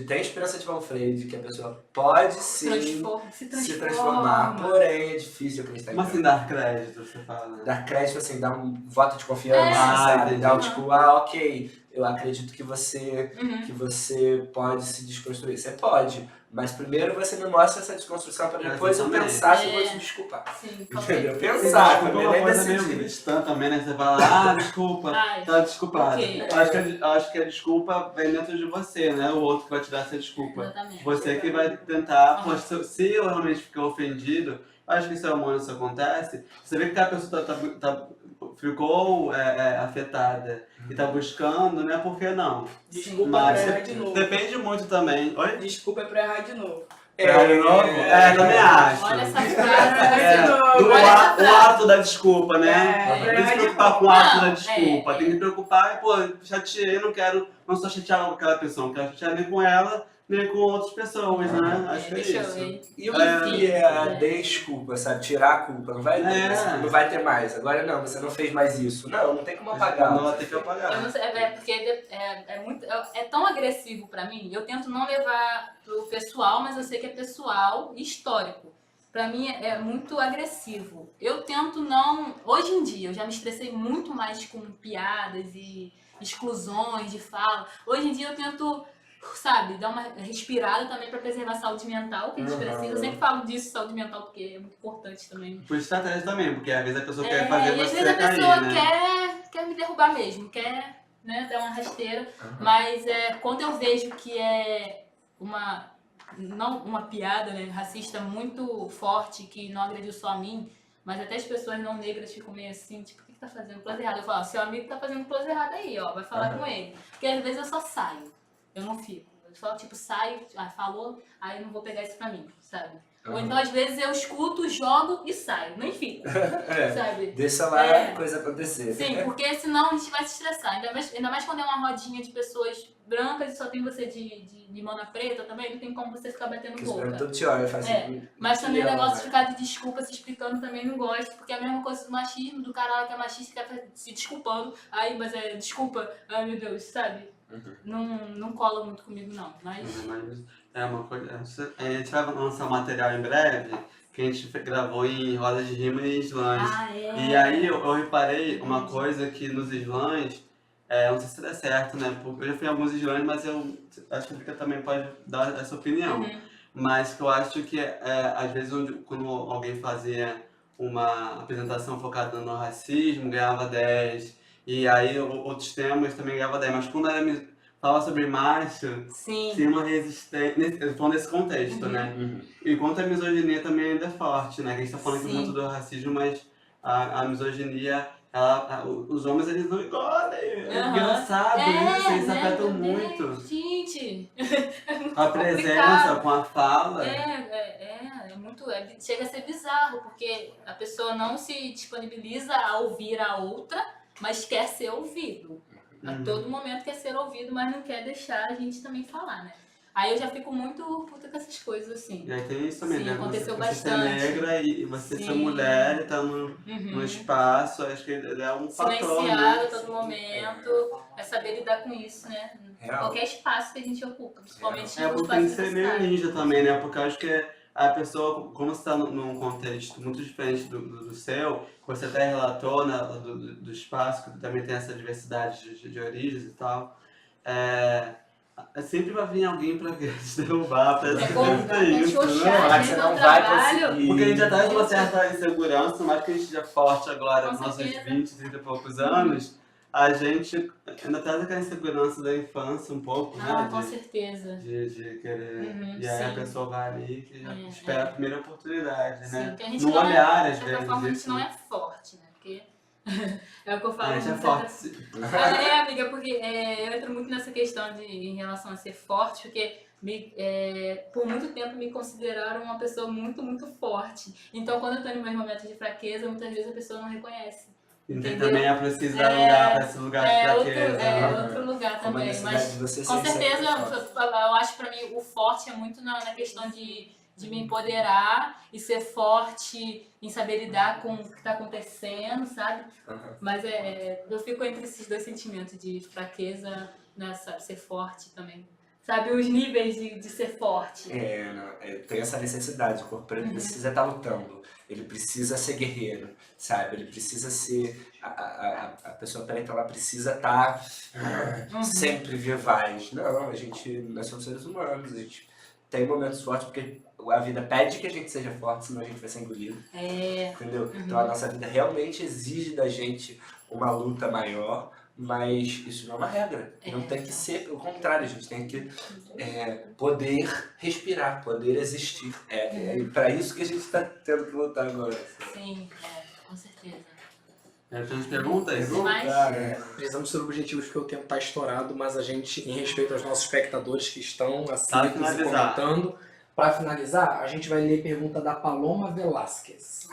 tem a esperança de Valfrede, que a pessoa pode sim se transformar, porém é difícil acreditar em Como assim dar crédito, você fala? Né? dar crédito, assim, dar um voto de confiança, Ah, sabe? entendi. Dar um tipo, ok, eu acredito que você pode se desconstruir. Você pode, mas primeiro você me mostra essa desconstrução para depois eu Exatamente. pensar se eu vou te desculpar. Sim, Entendeu? ok. Pensar, Desculpa é também uma nem coisa meio decidir. cristã também, né? Você fala, desculpa, Ai, tá desculpado. ok. Acho que a desculpa vem dentro de você, né? O outro que vai te dar essa desculpa. Exatamente. Você que vai tentar, poxa, se eu realmente ficar ofendido, acho que isso é humano, isso acontece, você vê que a pessoa ficou afetada e tá buscando, né? Por que não? Desculpa Mas pra errar de novo. depende muito também. Oi? Desculpa é pra errar de novo. Pra de novo? Também acho. Olha essa frase. O ato da desculpa, né? É, Não tem que se preocupar com o ato da desculpa. Tem que se preocupar, chateei, não sou chateado com aquela pessoa, não quero chatear nem com ela, nem com outras pessoas, né? Acho que é Deixa eu isso. ver. E o que é a desculpa, sabe? Tirar a culpa. Não vai, não vai ter mais. Agora não, você não fez mais isso. Não tem como apagar. Não, tem que Eu apagar. não sei, porque é tão agressivo pra mim. Eu tento não levar pro pessoal, mas eu sei que é pessoal e histórico. Pra mim é muito agressivo. Eu tento não... Hoje em dia, eu já me estressei muito mais com piadas e exclusões de fala. Hoje em dia eu tento, sabe, dar uma respirada também pra preservar a saúde mental, que a gente precisa. Eu sempre falo disso, saúde mental, porque é muito importante também. Por estratégia também, porque às vezes a pessoa quer fazer E às você vezes a cair, pessoa né? quer me derrubar mesmo, quer, né, dar uma rasteira. Mas quando eu vejo que é uma não uma piada, né, racista muito forte, que não agrediu só a mim, mas até as pessoas não negras ficam meio assim, tipo, o que tá fazendo close errado? Eu falo, seu amigo tá fazendo close errado aí, ó, vai falar com ele. Porque às vezes eu só saio, eu não fico. Eu só, tipo, saio, falou, aí eu não vou pegar isso pra mim, sabe? Ou então, às vezes, eu escuto, jogo e saio, nem fico, sabe? Deixa lá a coisa acontecer. Sim, porque senão a gente vai se estressar. Ainda mais quando é uma rodinha de pessoas brancas e só tem você de mana preta também, não tem como você ficar batendo Porque boca. todo te olha, faz Mas também o negócio de ficar de desculpa se explicando também não gosto, porque é a mesma coisa do machismo, do cara lá que é machista e fica se desculpando. Aí, mas desculpa, ai meu Deus, sabe? Não cola muito comigo não, mas... É uma coisa. A gente vai lançar um material em breve que a gente gravou em rodas de rima e slams. E aí eu reparei uma coisa que nos slams, não sei se dá certo, né? Porque eu já fui em alguns slams, mas eu acho que você também pode dar essa opinião. Mas que eu acho que às vezes quando alguém fazia uma apresentação focada no racismo, ganhava 10. E aí outros temas também ganhava 10. Mas quando era fala sobre macho, tinha uma resistência, falando nesse contexto, né? Enquanto a misoginia também ainda é forte, né? Que a gente tá falando aqui muito do racismo, mas a misoginia, os homens eles não engordem. É engraçado, eles afetam muito. Gente, a presença, com a fala. Chega a ser bizarro, porque a pessoa não se disponibiliza a ouvir a outra, mas quer ser ouvido. A todo momento quer ser ouvido, mas não quer deixar a gente também falar, né? Aí eu já fico muito puta com essas coisas, assim. E aí tem isso também, Sim, né? aconteceu você bastante. ser negra e você ser mulher e tá no espaço, acho que é um fator, Silenciado né? a todo momento, é saber lidar com isso, né? Qualquer espaço que a gente ocupa, principalmente no Porque espaço tem que ser meio necessário. ninja também, né? Porque eu acho que a pessoa, como você tá num contexto muito diferente do seu, você até relatou, né, do espaço, que também tem essa diversidade de origens e tal, sempre vai vir alguém pra te derrubar, pra isso, né? Você não vai conseguir. Porque a gente já tá com uma certa insegurança, mais que a gente já é forte agora, Com nos nossos certeza. 20, 30 e poucos anos, a gente ainda traz aquela insegurança da infância um pouco, né? Com certeza. De querer. E aí sim. a pessoa vai ali e já espera a primeira oportunidade, Sim, né? porque a gente No não olhar, às de certa vezes. forma, a gente isso. não é forte, né? Porque é o que eu falo. A gente é muito, forte. Amiga, porque eu entro muito nessa questão em relação a ser forte, porque por muito tempo me consideraram uma pessoa muito, muito forte. Então, quando eu tô em meus momentos de fraqueza, muitas vezes a pessoa não reconhece. Então também é preciso dar lugar pra esse lugar de fraqueza. Outro lugar Como a também. necessidade Mas de você com ser certeza, sempre forte. eu acho pra mim o forte é muito na questão de me empoderar e ser forte em saber lidar com o que tá acontecendo, sabe? Mas eu fico entre esses dois sentimentos de fraqueza, né, sabe? Ser forte também. Sabe, os níveis de ser forte. Tem essa necessidade, o corpo preto precisa estar lutando, ele precisa ser guerreiro, sabe? Ele precisa ser, a pessoa preta, ela precisa estar sempre vivaz. Não, nós somos seres humanos, a gente tem momentos fortes porque a vida pede que a gente seja forte, senão a gente vai ser engolido. Entendeu? Então a nossa vida realmente exige da gente uma luta maior, mas isso não é uma regra. Não tem que ser, pelo contrário, a gente tem que poder respirar, poder existir. É para isso que a gente está tendo que lutar agora. Sim, com certeza. Tem as perguntas? Precisamos ser objetivos porque o tempo está estourado, mas a gente, em respeito aos nossos espectadores que estão Para finalizar. comentando, para finalizar, a gente vai ler a pergunta da Paloma Velasquez.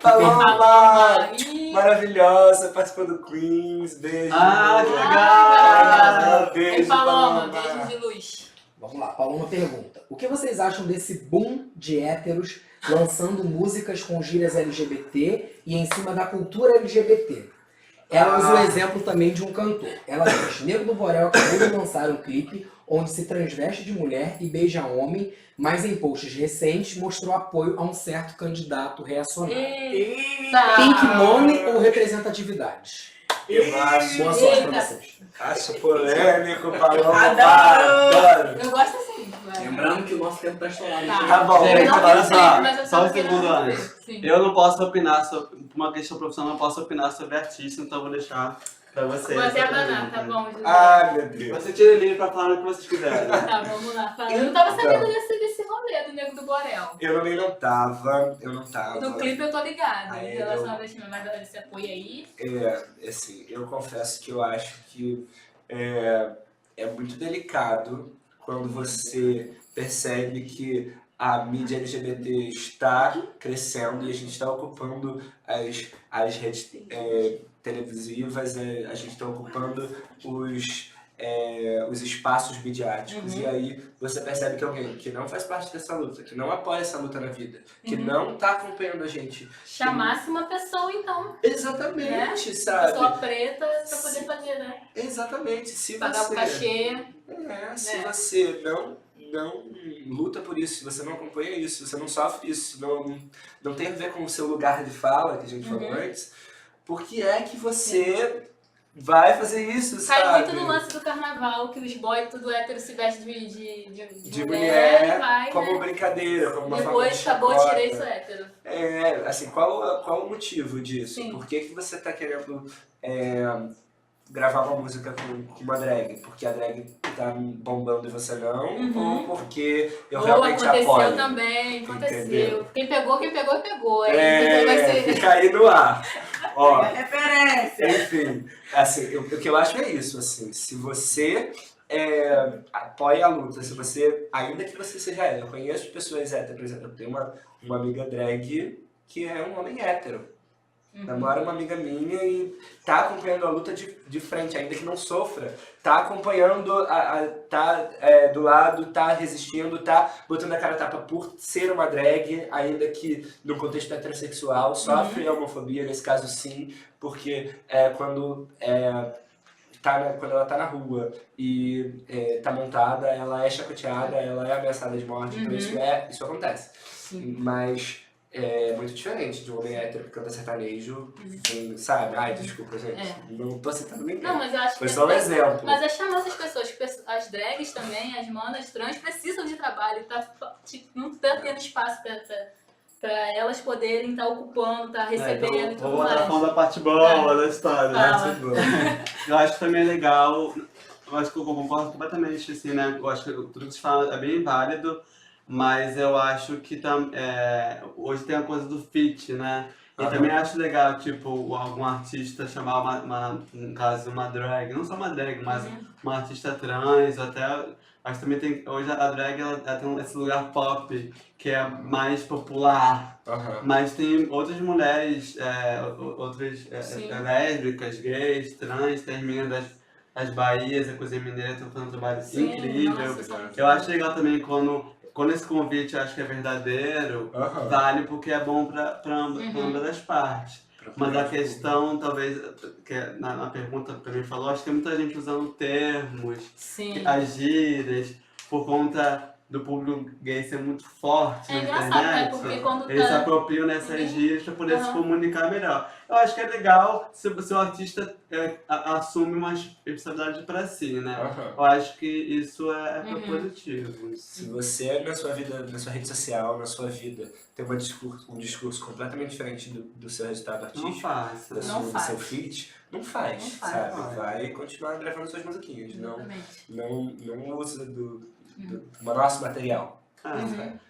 Paloma! Maravilhosa, participou do Queens, beijo. Que legal! Beijo, Paloma, Paloma. beijo de luz. Vamos lá, Paloma pergunta: o que vocês acham desse boom de héteros lançando músicas com gírias LGBT e em cima da cultura LGBT? Ela usa o exemplo também de um cantor. Ela diz: Nego do Borel acabou de lançar um clipe onde se transveste de mulher e beija homem, mas em posts recentes mostrou apoio a um certo candidato reacionário. Pink Money ou representatividade? Eu acho. Boa sorte pra vocês. Acho polêmico, Paloma. Adoro! Eu gosto assim. Lembrando que o nosso tempo tá estourado. Tá bom. Gente, não olha sei, mas eu só um só quero segundo saber. antes. Sim. Eu não posso opinar sobre, por uma questão profissional, não posso opinar sobre artista, então eu vou deixar Pra vocês. Vou até essa abanar, tá pergunta. bom, José? Ai, meu Deus. Você tira livre pra falar o que vocês quiserem. Tá, vamos lá. Fala. Eu não tava sabendo Então. desse rolê do Nego do Borel. Eu também não tava. Eu não tava. No clipe eu tô ligada. Aí Em relação a vestimenta, mas esse apoio aí. Assim, eu confesso que eu acho que é muito delicado quando você percebe que a mídia LGBT está crescendo e a gente está ocupando as redes televisivas, a gente está ocupando os espaços midiáticos. Uhum. E aí você percebe que alguém que não faz parte dessa luta, que não apoia essa luta na vida, que Uhum. não está acompanhando a gente. Chamasse uma pessoa, então. Exatamente, Uma sabe? pessoa preta pra poder fazer, né? Exatamente. Se Pagar o você, cachê. se né? você não luta por isso, se você não acompanha isso, se você não sofre isso, não tem a ver com o seu lugar de fala, que a gente falou antes, por que é que você vai fazer isso, Cai sabe? muito no lance do carnaval, que os boys tudo hétero se vestem De mulher mulher, e vai, como né? brincadeira, como uma forma Depois de acabou, chacota. tirei isso hétero. Assim, qual o motivo disso? Sim. Por que você tá querendo gravar uma música com uma drag? Porque a drag tá bombando e você não? Uhum. Ou porque eu Ou realmente aconteceu apoio? também, aconteceu. Entendeu? Quem pegou, pegou. Aí vai ser... Fica aí no ar. Ó, Referência. enfim, assim, o que eu acho é isso, assim, se você apoia a luta, se você, ainda que você seja hétero, eu conheço pessoas héteras, por exemplo, eu tenho uma amiga drag que é um homem hétero. Namora uma amiga minha e tá acompanhando a luta de frente, ainda que não sofra. Tá acompanhando, tá do lado, tá resistindo, tá botando a cara a tapa por ser uma drag, ainda que no contexto heterossexual, sofre a homofobia, nesse caso sim, porque quando ela tá na rua e tá montada, ela é chacoteada, ela é ameaçada de morte, então isso acontece. Sim. Mas é muito diferente de um homem hétero que canta sertanejo, sabe? Ai, desculpa, gente. Não tô citando ninguém. Não, mas eu acho Foi que... só um exemplo. Mas é chamar essas pessoas, as drags também, as manas trans, precisam de trabalho, não tá tendo espaço pra elas poderem estar ocupando, estar recebendo e Então, tudo vou botar mais. falando da parte boa da história. Fala. Né? Eu acho que também é legal, eu acho que eu concordo completamente, assim, né? Eu acho que tudo que você fala é bem válido, mas eu acho que hoje tem a coisa do feat, né? E também acho legal, tipo, algum artista chamar no caso, uma drag, não só uma drag, mas uma artista trans, ou até... Acho que também tem, hoje a drag ela tem esse lugar pop, que é mais popular. Mas tem outras mulheres, outras lésbicas, gays, trans, tem as meninas das Bahias, a Cozinha Mineira, estão fazendo um trabalho incrível. Nossa, eu acho legal também quando esse convite eu acho que é verdadeiro, vale porque é bom para ambas as partes. Mas a questão, talvez, que na pergunta que também falou, acho que tem muita gente usando termos, as gírias, por conta do público gay ser muito forte na engraçado, internet. né? Porque quando Eles se apropriam nessas gírias para poder se comunicar melhor. Eu acho que é legal se o artista assume uma responsabilidade para si, né? Eu acho que isso é positivo. Se você, na sua vida, na sua rede social, na sua vida, tem um discurso completamente diferente do seu resultado artístico, Não faça. do seu feat, não faz, sabe? Vai continuar gravando suas musiquinhas. Não usa do nosso material.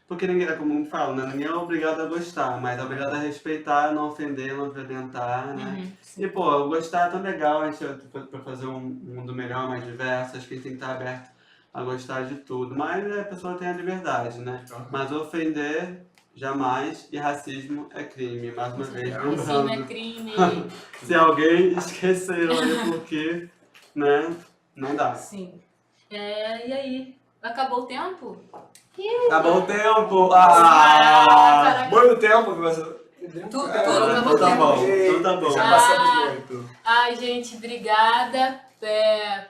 Porque ninguém, como eu falo, né? Ninguém é obrigado a gostar, mas é obrigado a respeitar, não ofender, não violentar, né? E pô, gostar é tão legal, a gente pra fazer um mundo melhor, mais diverso, acho que a gente tem que estar aberto a gostar de tudo. Mas a pessoa tem a liberdade, né? Mas ofender, jamais, e racismo é crime, mais uma vez. Racismo é crime. Se alguém esqueceu aí porque, né? Não dá. Sim. E aí? Acabou o tempo? Acabou o tempo! Caraca. Muito tempo que você... Tudo Tudo acabou o tá tempo. bom, tudo tá bom. Já passamos muito. Ai, gente, obrigada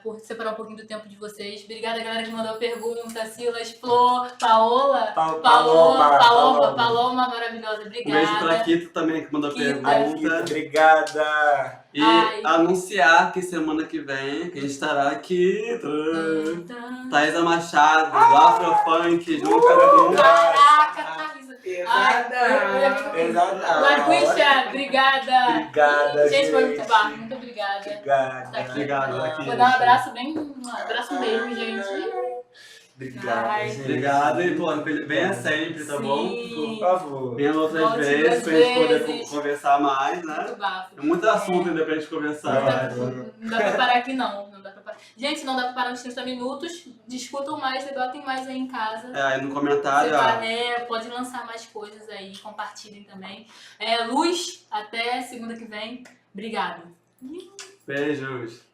por separar um pouquinho do tempo de vocês. Obrigada, galera, que mandou pergunta. Silas, Flor, Paola. Paloma, maravilhosa. Um Obrigada. beijo pra Kito também, que mandou Kita. pergunta. Obrigada! E anunciar que semana que vem que a gente estará aqui. Thaisa Machado, do Afrofunk, junto com Caraca, Thaisa. Pesada! Laquisha, obrigada. Obrigada, Gente, foi muito bom. Muito obrigada. obrigada. Obrigado. Tá aqui. Obrigado, Laquisha. Vou dar um abraço um abraço mesmo, gente. Obrigado, Ai, gente. Obrigado e, pô, venha sempre, tá bom? Por favor. Venha outras Volte vezes duas pra gente poder vezes. conversar mais, né? Muito bafo. É muito assunto ainda pra gente conversar. Não dá pra parar aqui, não. Não dá pra parar. Gente, não dá pra parar nos 30 minutos. Discutam mais, debatem mais aí em casa. Aí no comentário, ó. Pode lançar mais coisas aí, compartilhem também. Luz, até segunda que vem. Obrigada. Beijos.